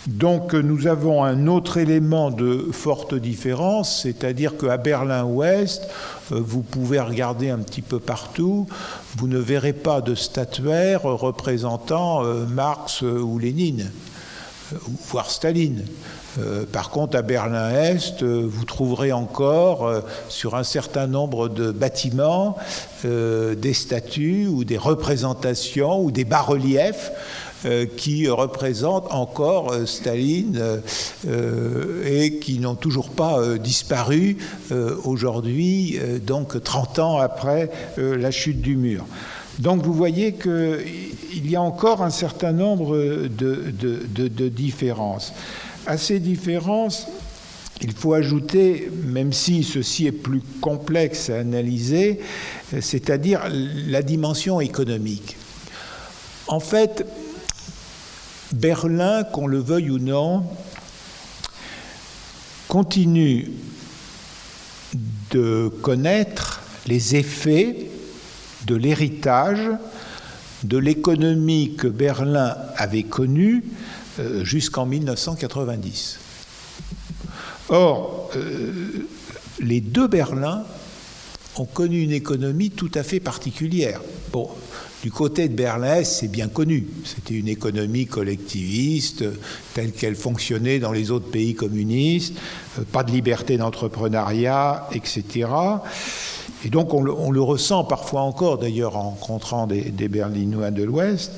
Donc nous avons un autre élément de forte différence, c'est-à-dire qu'à Berlin-Ouest, vous pouvez regarder un petit peu partout, vous ne verrez pas de statuaire représentant Marx ou Lénine, voire Staline. Par contre, à Berlin-Est, vous trouverez encore sur un certain nombre de bâtiments des statues ou des représentations ou des bas-reliefs qui représentent encore Staline et qui n'ont toujours pas disparu aujourd'hui, donc 30 ans après la chute du mur. Donc vous voyez qu'il y a encore un certain nombre de différences. À ces différences, il faut ajouter, même si ceci est plus complexe à analyser, c'est-à-dire la dimension économique. En fait, Berlin, qu'on le veuille ou non, continue de connaître les effets de l'héritage de l'économie que Berlin avait connue jusqu'en 1990. Or, les deux Berlins ont connu une économie tout à fait particulière. Bon, du côté de Berlin-Est, c'est bien connu. C'était une économie collectiviste, telle qu'elle fonctionnait dans les autres pays communistes, pas de liberté d'entrepreneuriat, etc. Et donc on le ressent parfois encore, d'ailleurs, en rencontrant des Berlinois de l'Ouest.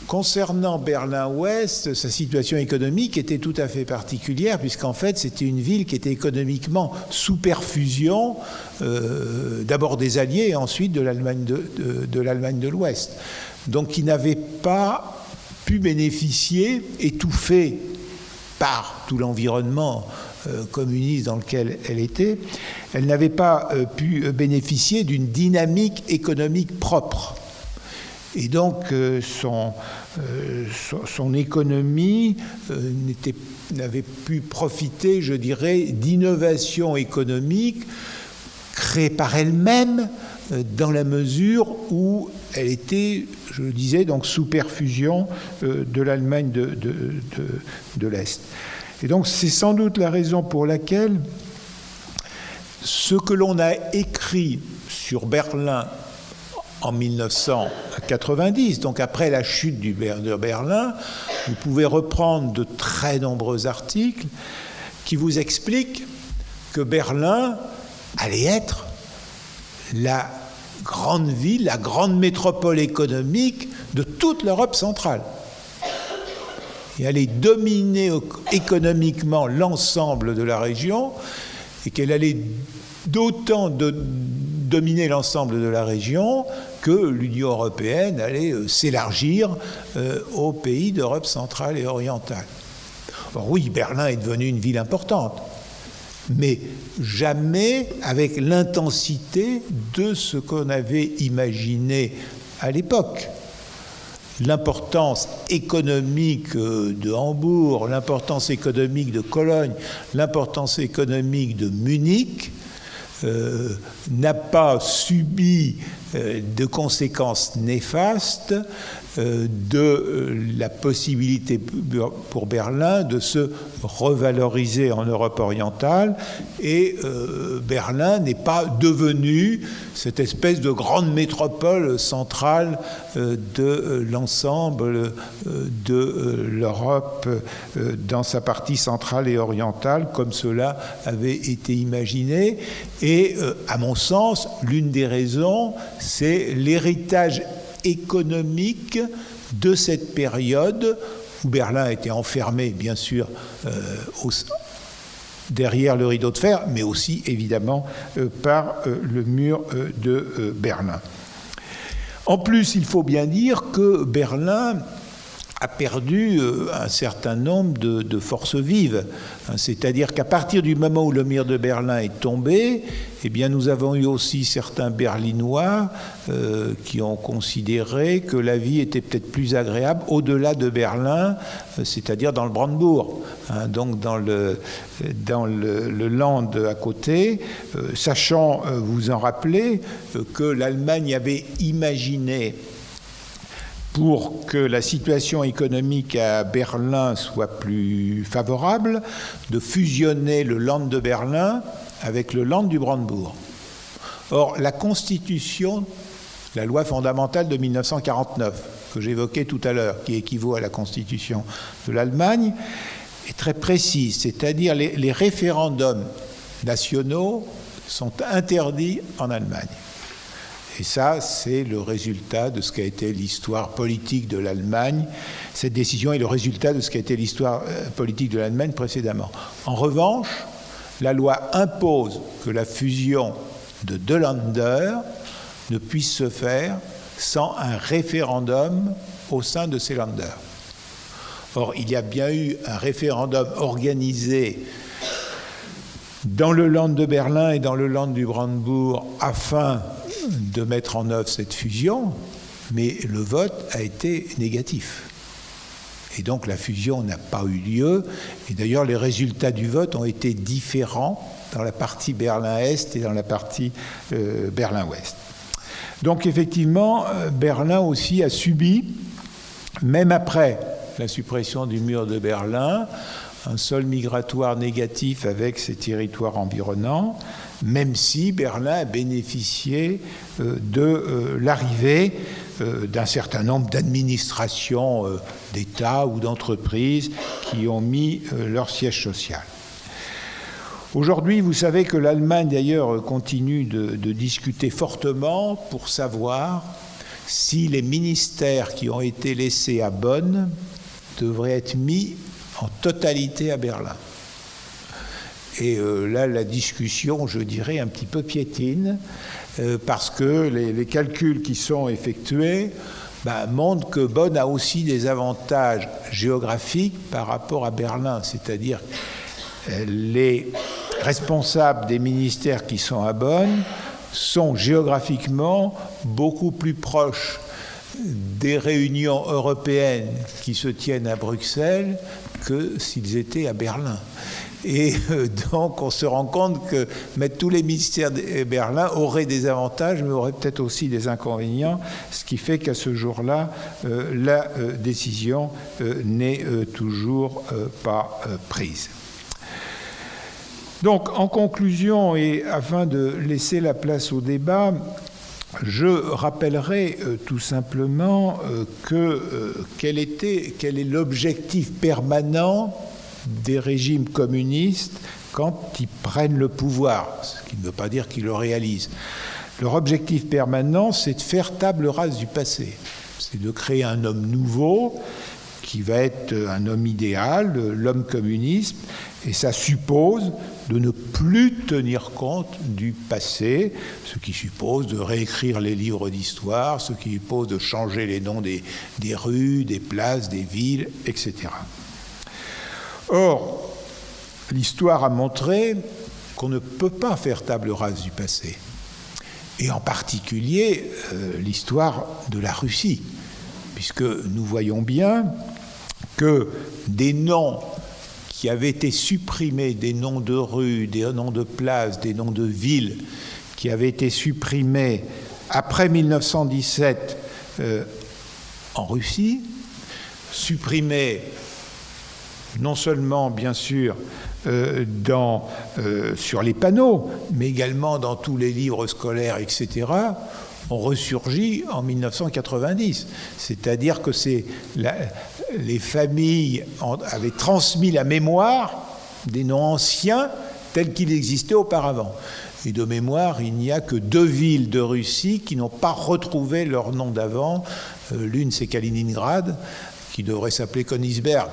Concernant Berlin-Ouest, sa situation économique était tout à fait particulière, puisqu'en fait, c'était une ville qui était économiquement sous perfusion, d'abord des Alliés et ensuite de l'Allemagne de l'Ouest. Donc, qui n'avait pas pu bénéficier, étouffée par tout l'environnement communiste dans lequel elle était, elle n'avait pas pu bénéficier d'une dynamique économique propre. Et donc, son économie n'avait pu profiter, je dirais, d'innovations économiques créées par elle-même dans la mesure où elle était, je le disais, donc sous perfusion de l'Allemagne de l'Est. Et donc, c'est sans doute la raison pour laquelle ce que l'on a écrit sur Berlin en 1990, donc après la chute de Berlin, vous pouvez reprendre de très nombreux articles qui vous expliquent que Berlin allait être la grande ville, la grande métropole économique de toute l'Europe centrale. Et allait dominer économiquement l'ensemble de la région, et qu'elle allait d'autant dominer l'ensemble de la région que l'Union européenne allait s'élargir aux pays d'Europe centrale et orientale. Or oui, Berlin est devenue une ville importante, mais jamais avec l'intensité de ce qu'on avait imaginé à l'époque. L'importance économique de Hambourg, l'importance économique de Cologne, l'importance économique de Munich n'a pas subi de conséquences néfastes de la possibilité pour Berlin de se revaloriser en Europe orientale, et Berlin n'est pas devenu cette espèce de grande métropole centrale de l'ensemble de l'Europe dans sa partie centrale et orientale, comme cela avait été imaginé. Et à mon sens, l'une des raisons, c'est l'héritage économique de cette période où Berlin était enfermé, bien sûr, derrière le rideau de fer, mais aussi, évidemment, par le mur de Berlin. En plus, il faut bien dire que Berlin a perdu un certain nombre de forces vives. C'est-à-dire qu'à partir du moment où le mur de Berlin est tombé, eh bien, nous avons eu aussi certains Berlinois qui ont considéré que la vie était peut-être plus agréable au-delà de Berlin, c'est-à-dire dans le Brandebourg, donc dans le land à côté, sachant, vous en rappelez, que l'Allemagne avait imaginé, pour que la situation économique à Berlin soit plus favorable, de fusionner le land de Berlin avec le land du Brandebourg. Or, la Constitution, la loi fondamentale de 1949, que j'évoquais tout à l'heure, qui équivaut à la Constitution de l'Allemagne, est très précise, c'est-à-dire les référendums nationaux sont interdits en Allemagne. Et ça, c'est le résultat de ce qu'a été l'histoire politique de l'Allemagne. Cette décision est le résultat de ce qu'a été l'histoire politique de l'Allemagne précédemment. En revanche, la loi impose que la fusion de deux Länder ne puisse se faire sans un référendum au sein de ces Länder. Or, il y a bien eu un référendum organisé dans le land de Berlin et dans le land du Brandebourg afin de mettre en œuvre cette fusion, mais le vote a été négatif. Et donc la fusion n'a pas eu lieu. Et d'ailleurs, les résultats du vote ont été différents dans la partie Berlin-Est et dans la partie Berlin-Ouest. Donc effectivement, Berlin aussi a subi, même après la suppression du mur de Berlin, un sol migratoire négatif avec ses territoires environnants, même si Berlin a bénéficié de l'arrivée d'un certain nombre d'administrations d'État ou d'entreprises qui ont mis leur siège social. Aujourd'hui, vous savez que l'Allemagne, d'ailleurs, continue de discuter fortement pour savoir si les ministères qui ont été laissés à Bonn devraient être mis en totalité à Berlin. Et là, la discussion, je dirais, un petit peu piétine, parce que les calculs qui sont effectués montrent que Bonn a aussi des avantages géographiques par rapport à Berlin, c'est-à-dire les responsables des ministères qui sont à Bonn sont géographiquement beaucoup plus proches des réunions européennes qui se tiennent à Bruxelles que s'ils étaient à Berlin. Et donc on se rend compte que mettre tous les ministères de Berlin aurait des avantages, mais aurait peut-être aussi des inconvénients, ce qui fait qu'à ce jour-là, la décision n'est toujours pas prise. Donc, en conclusion, et afin de laisser la place au débat, je rappellerai tout simplement quel est l'objectif permanent des régimes communistes quand ils prennent le pouvoir, ce qui ne veut pas dire qu'ils le réalisent. Leur objectif permanent, c'est de faire table rase du passé, c'est de créer un homme nouveau qui va être un homme idéal, l'homme communiste, et ça suppose de ne plus tenir compte du passé, ce qui suppose de réécrire les livres d'histoire, ce qui suppose de changer les noms des rues, des places, des villes, etc. Or, l'histoire a montré qu'on ne peut pas faire table rase du passé, et en particulier l'histoire de la Russie, puisque nous voyons bien que des noms qui avaient été supprimés, des noms de rues, des noms de places, des noms de villes, qui avaient été supprimés après 1917 en Russie, supprimés non seulement, bien sûr, sur les panneaux, mais également dans tous les livres scolaires, etc., ont ressurgi en 1990. C'est-à-dire que les familles avaient transmis la mémoire des noms anciens tels qu'ils existaient auparavant. Et de mémoire, il n'y a que 2 villes de Russie qui n'ont pas retrouvé leur nom d'avant. L'une, c'est Kaliningrad, qui devrait s'appeler Königsberg,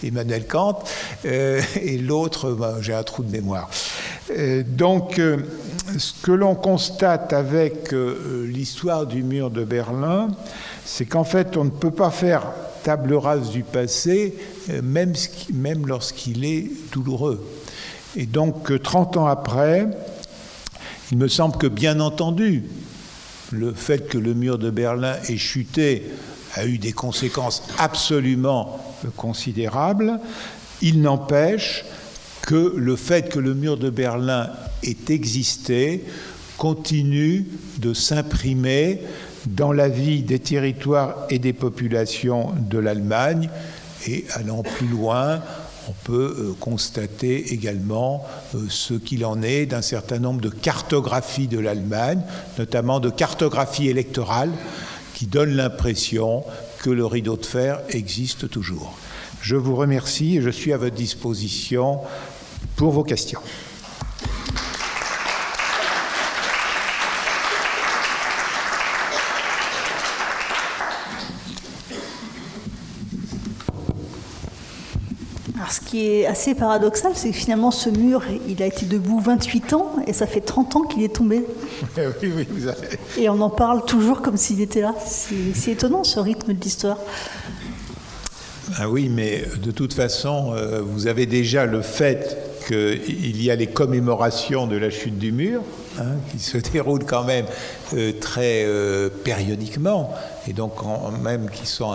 Emmanuel Kant, et l'autre, j'ai un trou de mémoire. Donc, ce que l'on constate avec l'histoire du mur de Berlin, c'est qu'en fait, on ne peut pas faire table rase du passé, même lorsqu'il est douloureux. Et donc, 30 ans après, il me semble que, bien entendu, le fait que le mur de Berlin ait chuté a eu des conséquences absolument considérables. Il n'empêche que le fait que le mur de Berlin ait existé continue de s'imprimer dans la vie des territoires et des populations de l'Allemagne. Et allant plus loin, on peut constater également ce qu'il en est d'un certain nombre de cartographies de l'Allemagne, notamment de cartographies électorales, qui donnent l'impression que le rideau de fer existe toujours. Je vous remercie et je suis à votre disposition pour vos questions. Alors, ce qui est assez paradoxal, c'est que finalement, ce mur, il a été debout 28 ans et ça fait 30 ans qu'il est tombé. Oui, vous avez... Et on en parle toujours comme s'il était là. C'est étonnant, ce rythme de l'histoire. Ah oui, mais de toute façon, vous avez déjà le fait qu'il y a les commémorations de la chute du mur, qui se déroulent quand même très périodiquement, et donc même qui sont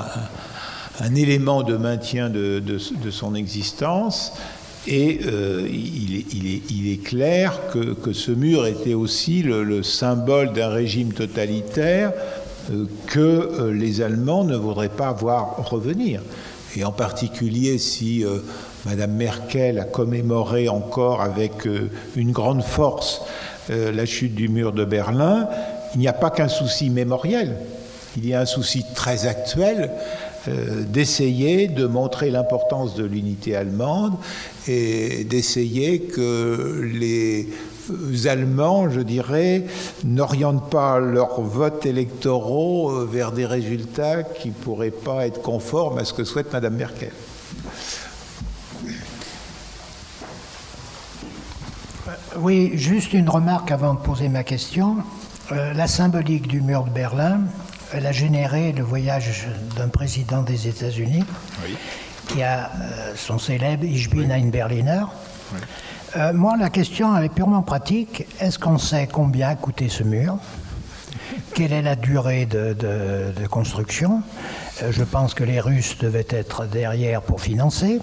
un élément de maintien de son existence. Et il est clair que ce mur était aussi le symbole d'un régime totalitaire que les Allemands ne voudraient pas voir revenir. Et en particulier si Madame Merkel a commémoré encore avec une grande force la chute du mur de Berlin, il n'y a pas qu'un souci mémoriel, il y a un souci très actuel d'essayer de montrer l'importance de l'unité allemande et d'essayer que les Allemands, je dirais, n'orientent pas leurs votes électoraux vers des résultats qui ne pourraient pas être conformes à ce que souhaite Madame Merkel. Oui, juste une remarque avant de poser ma question. La symbolique du mur de Berlin, elle a généré le voyage d'un président des États-Unis, oui, qui a son célèbre Ich bin ein Berliner. Oui. Moi, la question, elle est purement pratique. Est-ce qu'on sait combien a coûté ce mur? Quelle est la durée de construction? Je pense que les Russes devaient être derrière pour financer.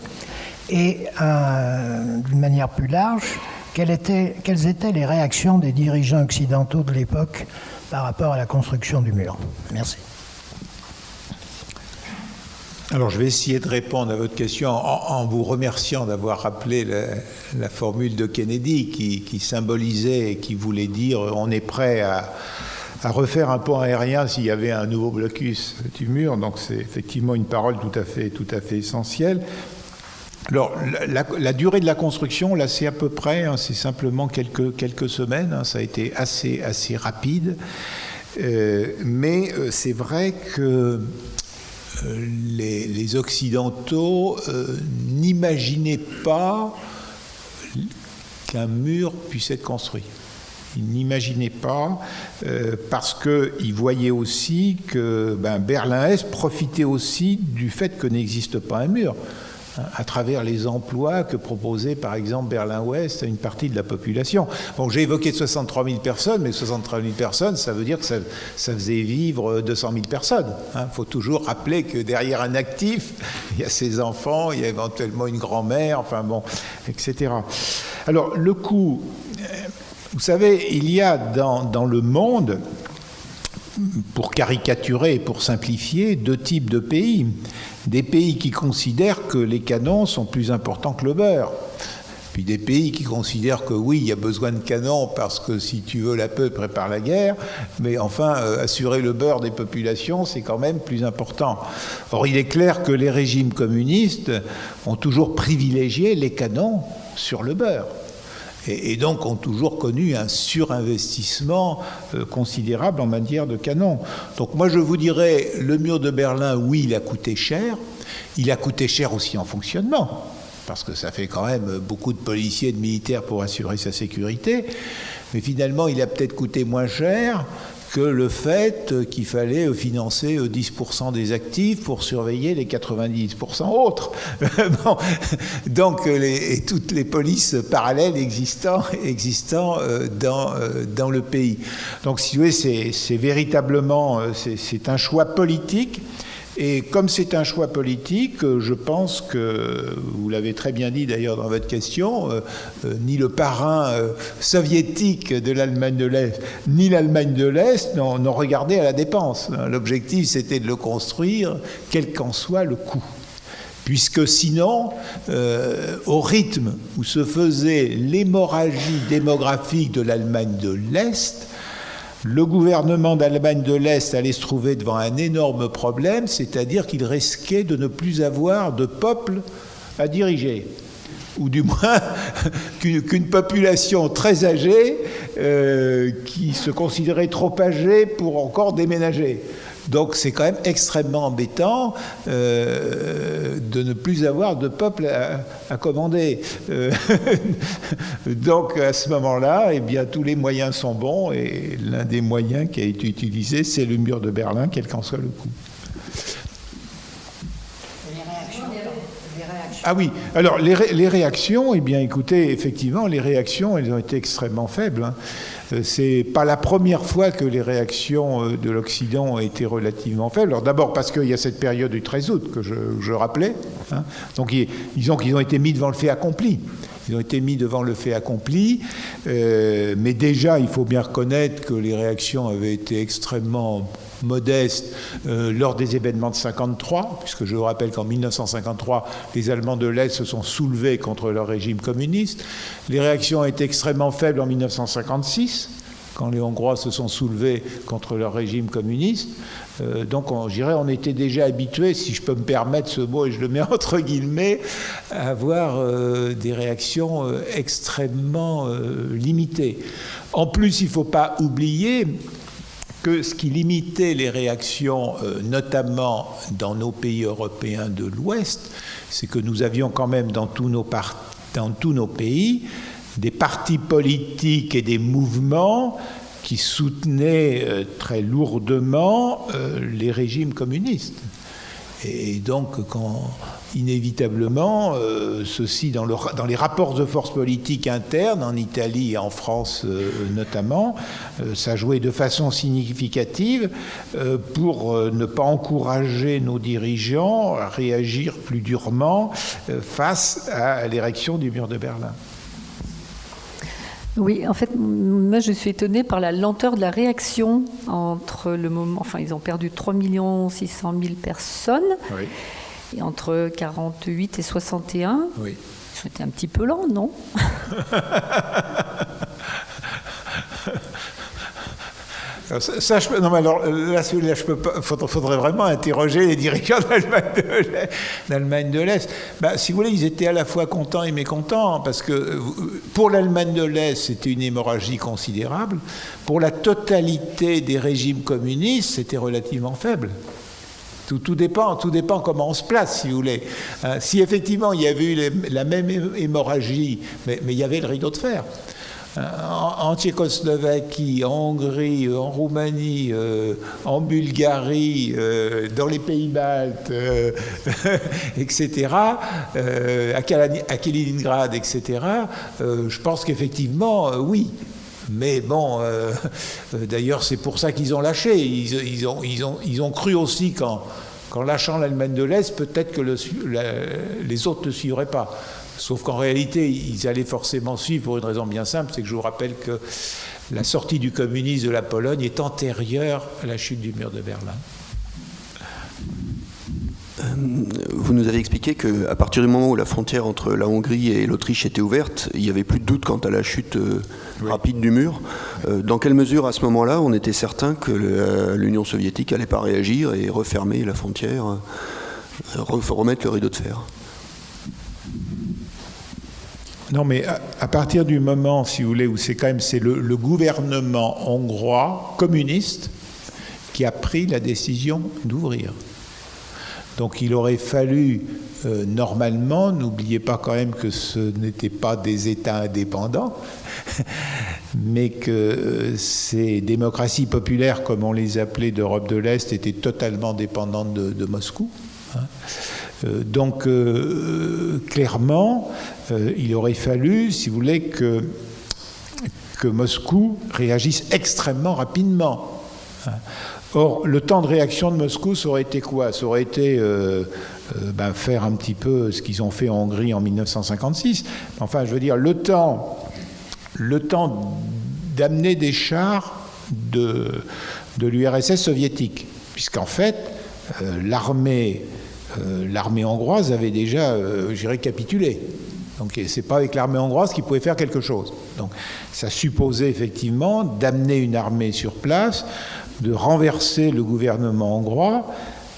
Et d'une manière plus large, quelles étaient les réactions des dirigeants occidentaux de l'époque par rapport à la construction du mur? Merci. Alors, je vais essayer de répondre à votre question en vous remerciant d'avoir rappelé la formule de Kennedy qui symbolisait et qui voulait dire on est prêt à refaire un pont aérien s'il y avait un nouveau blocus du mur. Donc, c'est effectivement une parole tout à fait essentielle. Alors, la durée de la construction, là, c'est à peu près, c'est simplement quelques semaines, ça a été assez rapide. Mais c'est vrai que les Occidentaux n'imaginaient pas qu'un mur puisse être construit. Ils n'imaginaient pas parce qu'ils voyaient aussi que Berlin-Est profitait aussi du fait que n'existe pas un mur, à travers les emplois que proposait par exemple Berlin-Ouest à une partie de la population. Bon, j'ai évoqué 63 000 personnes, mais 63 000 personnes, ça veut dire que ça faisait vivre 200 000 personnes. Il faut toujours rappeler que derrière un actif, il y a ses enfants, il y a éventuellement une grand-mère, enfin bon, etc. Alors, le coût, vous savez, il y a dans le monde, pour caricaturer et pour simplifier, deux types de pays. Des pays qui considèrent que les canons sont plus importants que le beurre. Puis des pays qui considèrent que oui, il y a besoin de canons parce que si tu veux la paix, prépare la guerre. Mais enfin, assurer le beurre des populations, c'est quand même plus important. Or, il est clair que les régimes communistes ont toujours privilégié les canons sur le beurre. Et donc ont toujours connu un surinvestissement considérable en matière de canons. Donc moi je vous dirais, le mur de Berlin, oui, il a coûté cher. Il a coûté cher aussi en fonctionnement, parce que ça fait quand même beaucoup de policiers et de militaires pour assurer sa sécurité. Mais finalement, il a peut-être coûté moins cher que le fait qu'il fallait financer 10% des actifs pour surveiller les 90% autres. Bon, donc, toutes les polices parallèles existant dans le pays. Donc, si vous voulez, c'est véritablement c'est un choix politique. Et comme c'est un choix politique, je pense que, vous l'avez très bien dit d'ailleurs dans votre question, ni le parrain soviétique de l'Allemagne de l'Est, ni l'Allemagne de l'Est n'ont regardé à la dépense. L'objectif, c'était de le construire, quel qu'en soit le coût. Puisque sinon, au rythme où se faisait l'hémorragie démographique de l'Allemagne de l'Est, le gouvernement d'Allemagne de l'Est allait se trouver devant un énorme problème, c'est-à-dire qu'il risquait de ne plus avoir de peuple à diriger, ou du moins qu'une population très âgée qui se considérait trop âgée pour encore déménager. Donc c'est quand même extrêmement embêtant de ne plus avoir de peuple à commander. Donc à ce moment-là, eh bien, tous les moyens sont bons et l'un des moyens qui a été utilisé, c'est le mur de Berlin, quel qu'en soit le coût. Les réactions Ah oui, alors les réactions, eh bien écoutez, effectivement, les réactions, elles ont été extrêmement faibles. Hein. C'est pas la première fois que les réactions de l'Occident ont été relativement faibles. Alors d'abord parce qu'il y a cette période du 13 août que je rappelais. Hein. Donc disons qu'ils ont été mis devant le fait accompli. Ils ont été mis devant le fait accompli, mais déjà, il faut bien reconnaître que les réactions avaient été extrêmement modestes lors des événements de 1953, puisque je vous rappelle qu'en 1953, les Allemands de l'Est se sont soulevés contre leur régime communiste. Les réactions ont été extrêmement faibles en 1956, quand les Hongrois se sont soulevés contre leur régime communiste. Donc, je dirais, on était déjà habitués, si je peux me permettre ce mot, et je le mets entre guillemets, à avoir des réactions extrêmement limitées. En plus, il ne faut pas oublier que ce qui limitait les réactions, notamment dans nos pays européens de l'Ouest, c'est que nous avions quand même dans tous nos pays des partis politiques et des mouvements qui soutenaient très lourdement les régimes communistes. Et donc, inévitablement, ceci, dans les rapports de force politique internes, en Italie et en France notamment, ça jouait de façon significative pour ne pas encourager nos dirigeants à réagir plus durement face à l'érection du mur de Berlin. Oui, en fait, moi je suis étonnée par la lenteur de la réaction entre le moment... Enfin, ils ont perdu 3 600 000 personnes, oui. Et entre 48 et 61, oui. Ils ont été un petit peu lents, non? Non, mais alors là, je peux pas. Faudrait vraiment interroger les dirigeants d'Allemagne de l'Est. Ben, si vous voulez, ils étaient à la fois contents et mécontents, parce que pour l'Allemagne de l'Est, c'était une hémorragie considérable. Pour la totalité des régimes communistes, c'était relativement faible. Tout dépend comment on se place, si vous voulez. Si effectivement il y avait eu la même hémorragie, mais il y avait le rideau de fer. En Tchécoslovaquie, en Hongrie, en Roumanie, en Bulgarie, dans les pays baltes, etc., à Kaliningrad, etc., je pense qu'effectivement, oui. Mais bon, d'ailleurs, c'est pour ça qu'ils ont lâché. Ils ont cru aussi qu'en lâchant l'Allemagne de l'Est, peut-être que les autres ne suivraient pas. Sauf qu'en réalité, ils allaient forcément suivre pour une raison bien simple, c'est que je vous rappelle que la sortie du communisme de la Pologne est antérieure à la chute du mur de Berlin. Vous nous avez expliqué qu'à partir du moment où la frontière entre la Hongrie et l'Autriche était ouverte, il n'y avait plus de doute quant à la chute rapide du mur. Dans quelle mesure, à ce moment-là, on était certain que l'Union soviétique n'allait pas réagir et refermer la frontière, remettre le rideau de fer? Non, mais à partir du moment, si vous voulez, où c'est le gouvernement hongrois communiste qui a pris la décision d'ouvrir. Donc il aurait fallu, normalement, n'oubliez pas quand même que ce n'étaient pas des États indépendants, mais que ces démocraties populaires, comme on les appelait d'Europe de l'Est, étaient totalement dépendantes de Moscou. Hein. Donc, clairement, il aurait fallu, si vous voulez, que Moscou réagisse extrêmement rapidement. Or, le temps de réaction de Moscou, ça aurait été quoi? Ça aurait été faire un petit peu ce qu'ils ont fait en Hongrie en 1956. Enfin, je veux dire, le temps d'amener des chars de l'URSS soviétique, puisqu'en fait, l'armée hongroise avait déjà, capitulé. Donc c'est pas avec l'armée hongroise qu'ils pouvaient faire quelque chose. Donc ça supposait effectivement d'amener une armée sur place, de renverser le gouvernement hongrois,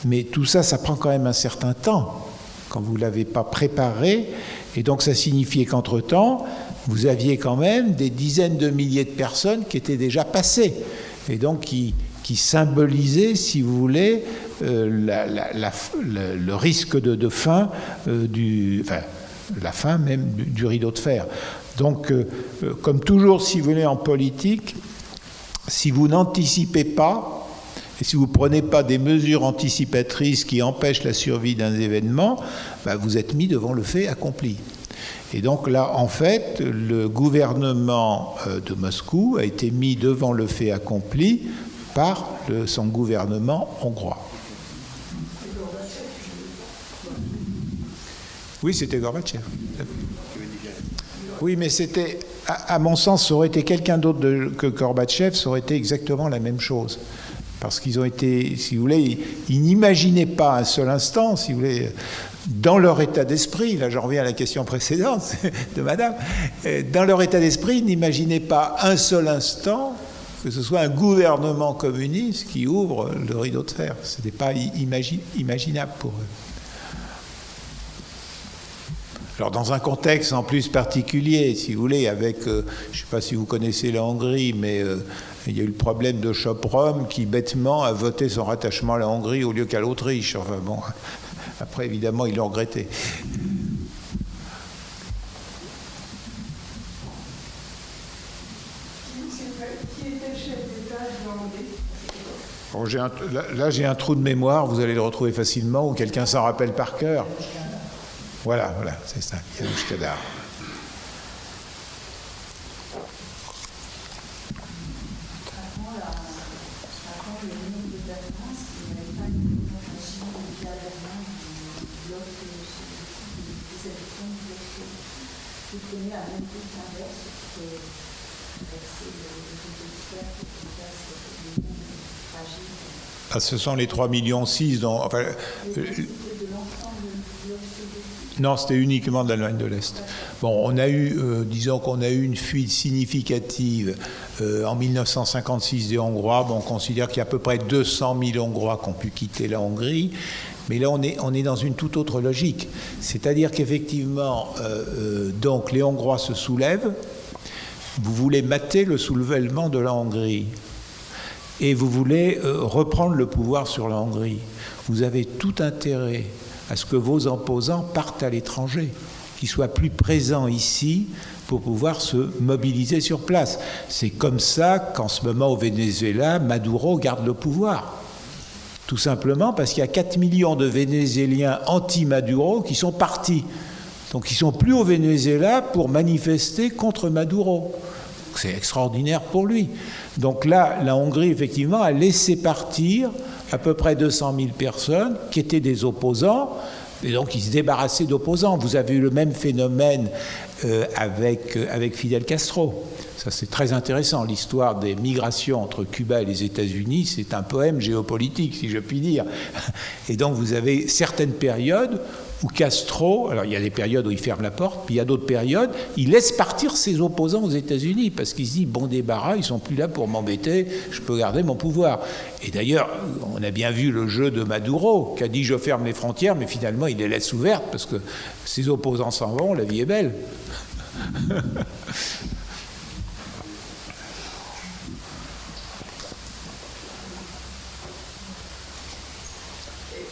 mais tout ça, ça prend quand même un certain temps quand vous ne l'avez pas préparé. Et donc ça signifiait qu'entre-temps, vous aviez quand même des dizaines de milliers de personnes qui étaient déjà passées. Et donc qui symbolisaient, si vous voulez, le risque de fin la fin même du rideau de fer. Donc, comme toujours, si vous voulez, en politique, si vous n'anticipez pas, Et si vous ne prenez pas des mesures anticipatrices qui empêchent la survie d'un événement, vous êtes mis devant le fait accompli. Et donc là, en fait, le gouvernement de Moscou a été mis devant le fait accompli par son gouvernement hongrois. Oui, c'était Gorbatchev. Oui, mais c'était, à mon sens, ça aurait été quelqu'un d'autre que Gorbatchev, ça aurait été exactement la même chose. Parce qu'ils ont été, si vous voulez, ils n'imaginaient pas un seul instant, si vous voulez, dans leur état d'esprit, là j'en reviens à la question précédente de madame, dans leur état d'esprit, ils n'imaginaient pas un seul instant que ce soit un gouvernement communiste qui ouvre le rideau de fer. Ce n'était pas imaginable pour eux. Alors dans un contexte en plus particulier, si vous voulez, avec, je ne sais pas si vous connaissez la Hongrie, mais il y a eu le problème de Sopron qui bêtement a voté son rattachement à la Hongrie au lieu qu'à l'Autriche. Enfin bon, après évidemment ils l'ont regretté. Qui était le chef d'État de la Hongrie? Bon, là j'ai un trou de mémoire, vous allez le retrouver facilement, ou quelqu'un s'en rappelle par cœur. Voilà, c'est ça, Janusz Kadar. Avant le mur de Berlin, il n'y avait pas une confrontation via Berlin du bloc des habitants du bloc qui tenait à même tout l'inverse, qui est traversé le rideau de fer qui passe le monde fragile. Ah, ce sont les 3,6 millions dont... Enfin, non, c'était uniquement de l'Allemagne de l'Est. Bon, on a eu, disons qu'on a eu une fuite significative en 1956 des Hongrois. Bon, on considère qu'il y a à peu près 200 000 Hongrois qui ont pu quitter la Hongrie. Mais là, on est dans une toute autre logique. C'est-à-dire qu'effectivement, donc les Hongrois se soulèvent. Vous voulez mater le soulèvement de la Hongrie. Et vous voulez reprendre le pouvoir sur la Hongrie. Vous avez tout intérêt à ce que vos opposants partent à l'étranger, qu'ils soient plus présents ici pour pouvoir se mobiliser sur place. C'est comme ça qu'en ce moment au Venezuela, Maduro garde le pouvoir. Tout simplement parce qu'il y a 4 millions de Vénézuéliens anti-Maduro qui sont partis. Donc ils ne sont plus au Venezuela pour manifester contre Maduro. C'est extraordinaire pour lui. Donc là, la Hongrie, effectivement, a laissé partir à peu près 200 000 personnes qui étaient des opposants, et donc ils se débarrassaient d'opposants. Vous avez eu le même phénomène avec Fidel Castro. Ça, c'est très intéressant. L'histoire des migrations entre Cuba et les États-Unis, c'est un poème géopolitique, si je puis dire. Et donc, vous avez certaines périodes où Castro, alors il y a des périodes où il ferme la porte, puis il y a d'autres périodes, il laisse partir ses opposants aux États-Unis, parce qu'il se dit, bon débarras, ils ne sont plus là pour m'embêter, je peux garder mon pouvoir. Et d'ailleurs, on a bien vu le jeu de Maduro, qui a dit, je ferme les frontières, mais finalement, il les laisse ouvertes, parce que ses opposants s'en vont, la vie est belle.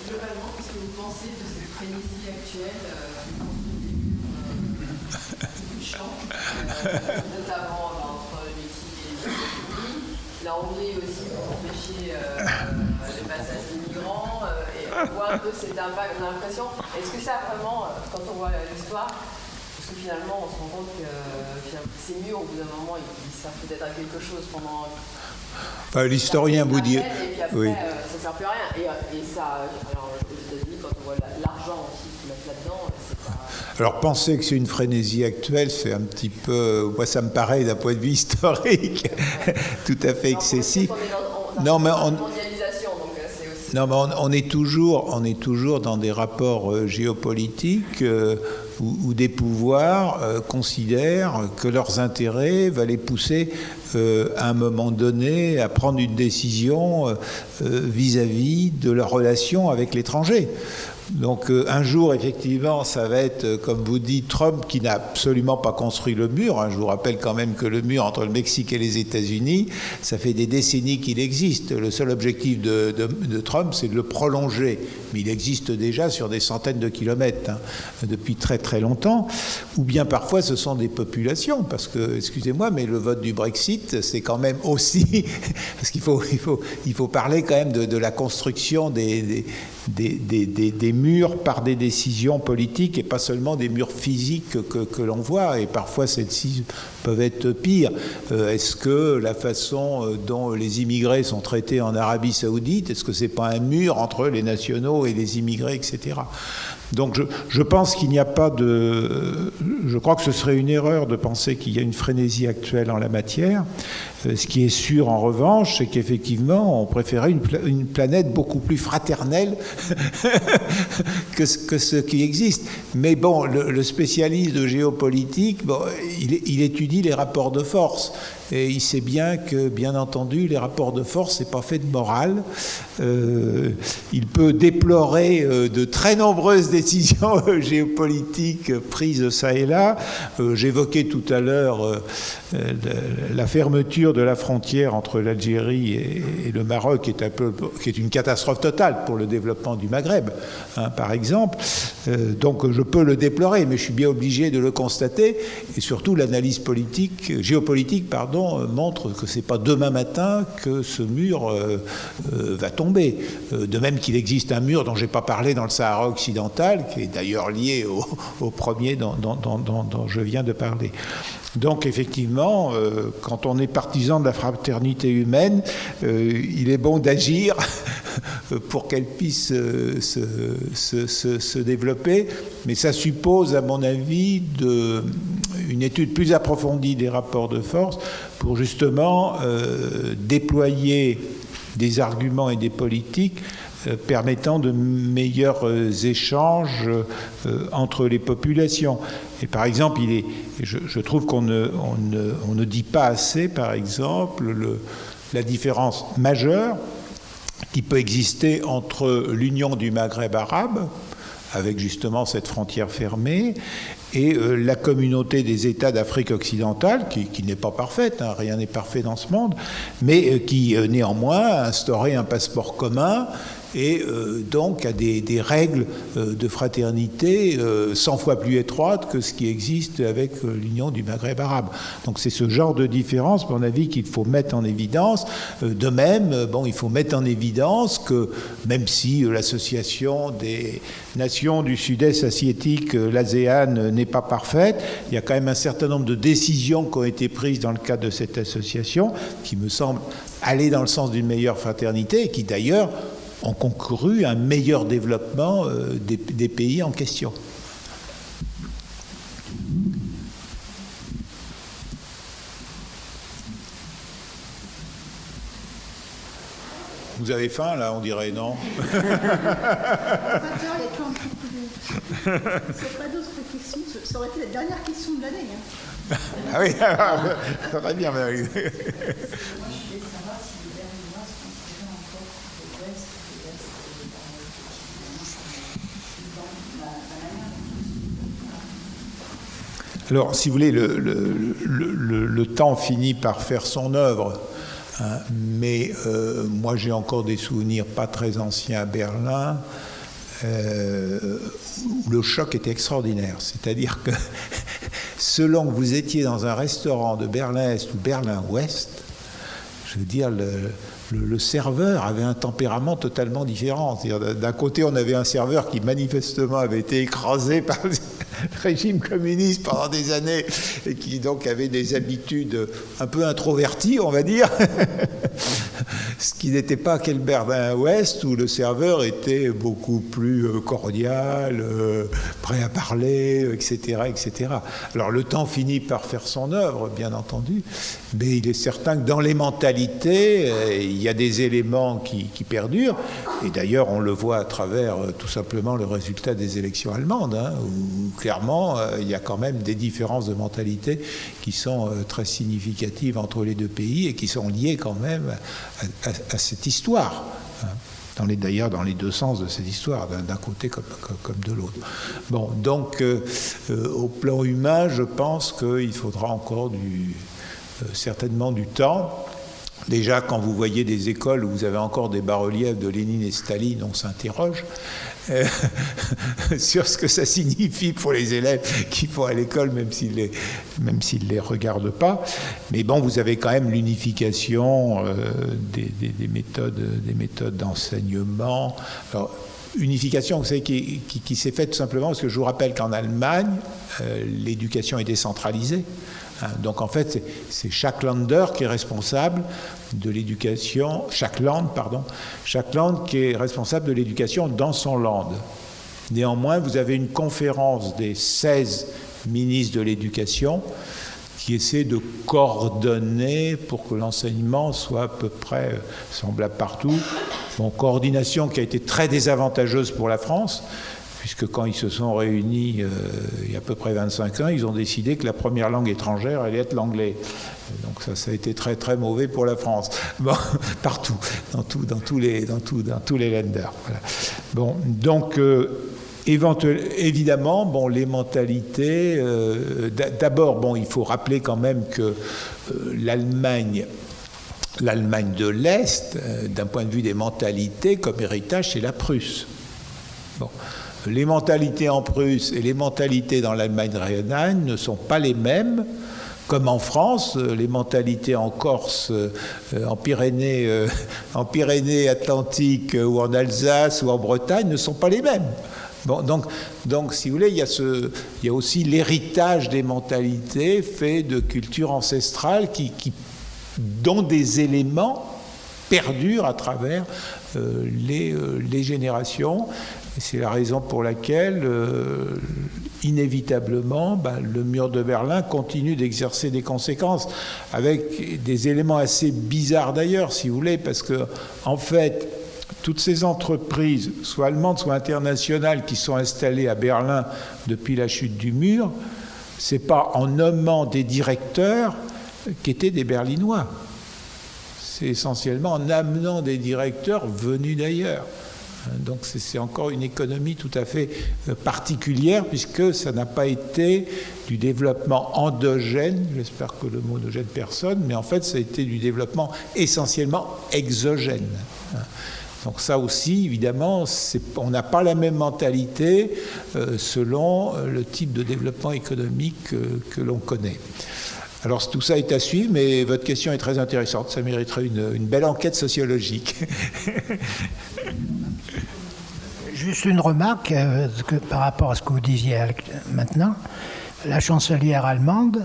Globalement, qu'est-ce que vous pensez de cette frénésie actuelle du champ, notamment entre le Mexique et les États-Unis, la Hongrie aussi pour empêcher le passage des migrants, et on voit un peu cet impact, on a l'impression, est-ce que ça vraiment, quand on voit l'histoire, parce que finalement on se rend compte que ces murs au bout d'un moment ils servent peut-être à quelque chose pendant... Enfin, l'historien vous dit... Et puis après, oui. ça ne sert plus à rien. Et ça, alors, aux États-Unis, quand on voit l'argent aussi qu'ils mettent là-dedans, c'est pas... Alors, penser que c'est une frénésie actuelle, c'est un petit peu... Moi, ça me paraît, d'un point de vue historique, tout à fait excessif. Non, mais on est toujours dans des rapports géopolitiques où des pouvoirs considèrent que leurs intérêts va les pousser à un moment donné à prendre une décision vis-à-vis de leur relation avec l'étranger. Donc un jour, effectivement, ça va être, comme vous dites, Trump qui n'a absolument pas construit le mur. Je vous rappelle quand même que le mur entre le Mexique et les États-Unis, ça fait des décennies qu'il existe. Le seul objectif de Trump, c'est de le prolonger. Mais il existe déjà sur des centaines de kilomètres depuis très très longtemps. Ou bien parfois, ce sont des populations. Parce que, excusez-moi, mais le vote du Brexit, site, c'est quand même aussi, parce qu'il faut parler quand même de la construction des murs par des décisions politiques et pas seulement des murs physiques que l'on voit, et parfois celles-ci peuvent être pires. Est-ce que la façon dont les immigrés sont traités en Arabie Saoudite, est-ce que c'est pas un mur entre les nationaux et les immigrés, etc. Donc je pense qu'il n'y a pas de... Je crois que ce serait une erreur de penser qu'il y a une frénésie actuelle en la matière. Ce qui est sûr, en revanche, c'est qu'effectivement, on préférait une planète beaucoup plus fraternelle que ce qui existe. Mais bon, le spécialiste de géopolitique, bon, il étudie les rapports de force. Et il sait bien que, bien entendu, les rapports de force, c'est pas fait de morale. Il peut déplorer de très nombreuses décisions géopolitiques prises ça et là. J'évoquais tout à l'heure la fermeture de la frontière entre l'Algérie et le Maroc, qui est une catastrophe totale pour le développement du Maghreb, hein, par exemple. Donc je peux le déplorer, mais je suis bien obligé de le constater. Et surtout, l'analyse géopolitique, montre que c'est pas demain matin que ce mur va tomber. De même qu'il existe un mur dont j'ai pas parlé dans le Sahara occidental, qui est d'ailleurs lié au premier dont je viens de parler. Donc effectivement, quand on est partisan de la fraternité humaine, il est bon d'agir pour qu'elle puisse se développer, mais ça suppose, à mon avis, une étude plus approfondie des rapports de force pour justement déployer des arguments et des politiques permettant de meilleurs échanges entre les populations. Et par exemple, je trouve qu'on ne dit pas assez, par exemple, la différence majeure qui peut exister entre l'Union du Maghreb arabe, avec justement cette frontière fermée, et la communauté des États d'Afrique occidentale, qui n'est pas parfaite, hein, rien n'est parfait dans ce monde, mais qui néanmoins a instauré un passeport commun et donc a des règles de fraternité 100 fois plus étroites que ce qui existe avec l'Union du Maghreb arabe. Donc c'est ce genre de différence, à mon avis, qu'il faut mettre en évidence. De même, il faut mettre en évidence que même si l'association des nations du sud-est asiatique, l'ASEAN, n'est pas parfaite, il y a quand même un certain nombre de décisions qui ont été prises dans le cadre de cette association qui me semblent aller dans le sens d'une meilleure fraternité et qui d'ailleurs ont concouru à un meilleur développement des pays en question. Vous avez faim, là, on dirait, non? Il n'y a pas d'autres questions. Ça aurait été la dernière question de l'année. Hein. Ah oui, très bien. Alors, si vous voulez, le temps finit par faire son œuvre, hein, mais moi j'ai encore des souvenirs pas très anciens à Berlin, où le choc était extraordinaire. C'est-à-dire que selon que vous étiez dans un restaurant de Berlin-Est ou Berlin-Ouest, je veux dire, le serveur avait un tempérament totalement différent. C'est-à-dire, d'un côté, on avait un serveur qui manifestement avait été écrasé par le régime communiste pendant des années et qui donc avait des habitudes un peu introverties, on va dire, ce qui n'était pas quel Berlin-Ouest où le serveur était beaucoup plus cordial, prêt à parler, etc., etc. Alors le temps finit par faire son œuvre, bien entendu, mais il est certain que dans les mentalités, il y a des éléments qui perdurent, et d'ailleurs on le voit à travers tout simplement le résultat des élections allemandes, hein, où clairement il y a quand même des différences de mentalité qui sont très significatives entre les deux pays et qui sont liées quand même à cette histoire, hein, d'ailleurs dans les deux sens de cette histoire, d'un côté comme de l'autre. Bon, donc au plan humain, je pense qu'il faudra encore certainement du temps Déjà, quand vous voyez des écoles où vous avez encore des bas-reliefs de Lénine et Staline, on s'interroge sur ce que ça signifie pour les élèves qui vont à l'école, même s'ils les regardent pas. Mais bon, vous avez quand même l'unification des méthodes d'enseignement. Alors, unification, vous savez, qui s'est faite tout simplement parce que je vous rappelle qu'en Allemagne, l'éducation est décentralisée. Donc en fait, c'est chaque Länder qui est responsable de l'éducation, chaque Land qui est responsable de l'éducation dans son land. Néanmoins, vous avez une conférence des 16 ministres de l'éducation qui essaie de coordonner pour que l'enseignement soit à peu près semblable partout. Bon, coordination qui a été très désavantageuse pour la France, puisque quand ils se sont réunis il y a à peu près 25 ans, ils ont décidé que la première langue étrangère allait être l'anglais. Donc ça a été très très mauvais pour la France. Bon, partout, dans tous les Länder. Voilà. Bon, donc évidemment, bon, les mentalités. D'abord, bon, il faut rappeler quand même que l'Allemagne de l'Est, d'un point de vue des mentalités, comme héritage, c'est la Prusse. Bon. Les mentalités en Prusse et les mentalités dans l'Allemagne rhénane ne sont pas les mêmes, comme en France, les mentalités en Corse, en Pyrénées Atlantiques ou en Alsace ou en Bretagne ne sont pas les mêmes. Bon, donc, si vous voulez, il y a aussi l'héritage des mentalités fait de cultures ancestrales dont des éléments perdurent à travers les générations. Et c'est la raison pour laquelle, inévitablement, le mur de Berlin continue d'exercer des conséquences, avec des éléments assez bizarres d'ailleurs, si vous voulez, parce que, en fait, toutes ces entreprises, soit allemandes, soit internationales, qui sont installées à Berlin depuis la chute du mur, c'est pas en nommant des directeurs qui étaient des Berlinois. C'est essentiellement en amenant des directeurs venus d'ailleurs. Donc c'est encore une économie tout à fait particulière, puisque ça n'a pas été du développement endogène, j'espère que le mot endogène personne, mais en fait ça a été du développement essentiellement exogène. Donc ça aussi, évidemment, on n'a pas la même mentalité selon le type de développement économique que l'on connaît. Alors tout ça est à suivre, mais votre question est très intéressante, ça mériterait une belle enquête sociologique. Juste une remarque par rapport à ce que vous disiez maintenant. La chancelière allemande,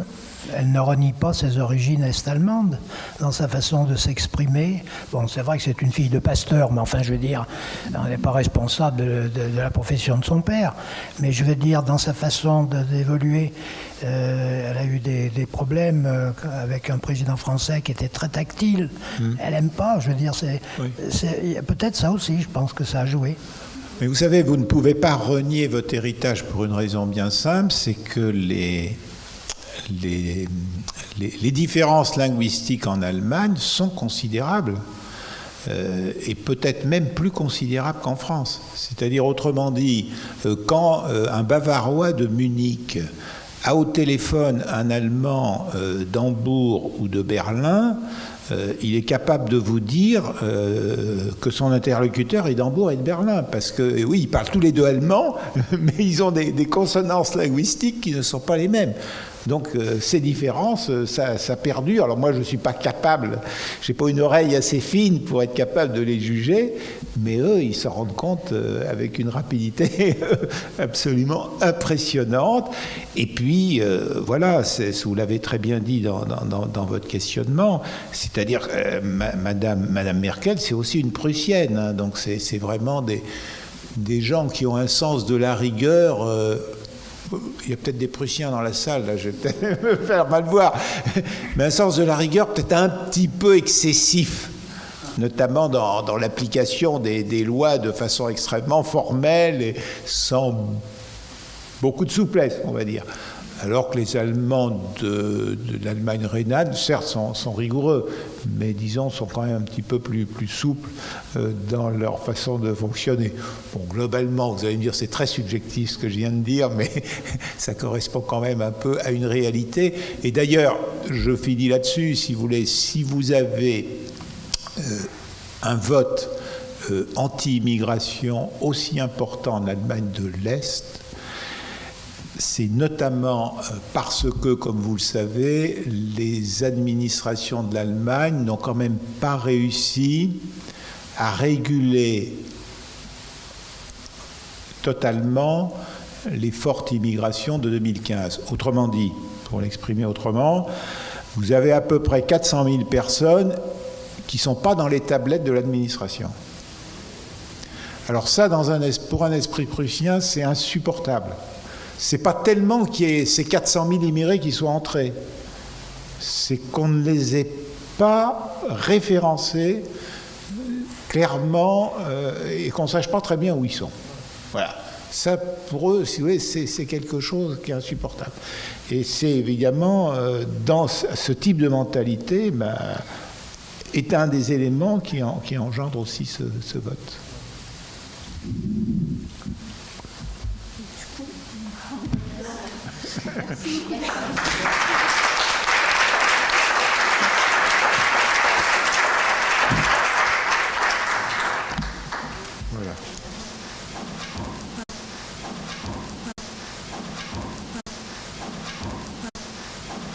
elle ne renie pas ses origines est-allemandes dans sa façon de s'exprimer. Bon, c'est vrai que c'est une fille de pasteur, mais enfin, je veux dire, elle n'est pas responsable de la profession de son père. Mais je veux dire, dans sa façon d'évoluer, elle a eu des problèmes avec un président français qui était très tactile. Elle n'aime pas, je veux dire, peut-être ça aussi, je pense que ça a joué. Mais vous savez, vous ne pouvez pas renier votre héritage pour une raison bien simple, c'est que les différences linguistiques en Allemagne sont considérables, et peut-être même plus considérables qu'en France. C'est-à-dire, autrement dit, quand un Bavarois de Munich a au téléphone un Allemand d'Hambourg ou de Berlin, il est capable de vous dire que son interlocuteur est d'Hambourg et de Berlin, parce que oui, ils parlent tous les deux allemand, mais ils ont des consonances linguistiques qui ne sont pas les mêmes. Donc ces différences, ça perdure. Alors moi, je ne suis pas capable, je n'ai pas une oreille assez fine pour être capable de les juger, mais eux, ils s'en rendent compte avec une rapidité absolument impressionnante. Et puis, voilà, vous l'avez très bien dit dans votre questionnement, c'est-à-dire Madame Merkel, c'est aussi une Prussienne, hein, donc c'est vraiment des gens qui ont un sens de la rigueur. Il y a peut-être des Prussiens dans la salle, là, je vais peut-être me faire mal voir, mais un sens de la rigueur peut-être un petit peu excessif, notamment dans l'application des lois de façon extrêmement formelle et sans beaucoup de souplesse, on va dire. alors que les Allemands de l'Allemagne rhénane, certes, sont rigoureux, mais disons, sont quand même un petit peu plus souples dans leur façon de fonctionner. Bon, globalement, vous allez me dire, c'est très subjectif ce que je viens de dire, mais ça correspond quand même un peu à une réalité. Et d'ailleurs, je finis là-dessus, si vous voulez, si vous avez un vote anti-immigration aussi important en Allemagne de l'Est, c'est notamment parce que, comme vous le savez, les administrations de l'Allemagne n'ont quand même pas réussi à réguler totalement les fortes immigrations de 2015. Autrement dit, pour l'exprimer autrement, vous avez à peu près 400 000 personnes qui ne sont pas dans les tablettes de l'administration. Alors ça, pour un esprit prussien, c'est insupportable. C'est pas tellement qu'il y ait ces 400 000 immigrés qui soient entrés, c'est qu'on ne les ait pas référencés clairement et qu'on ne sache pas très bien où ils sont. Voilà. Ça, pour eux, si vous voulez, c'est quelque chose qui est insupportable. Et c'est évidemment, dans ce type de mentalité, est un des éléments qui engendre aussi ce vote. Voilà.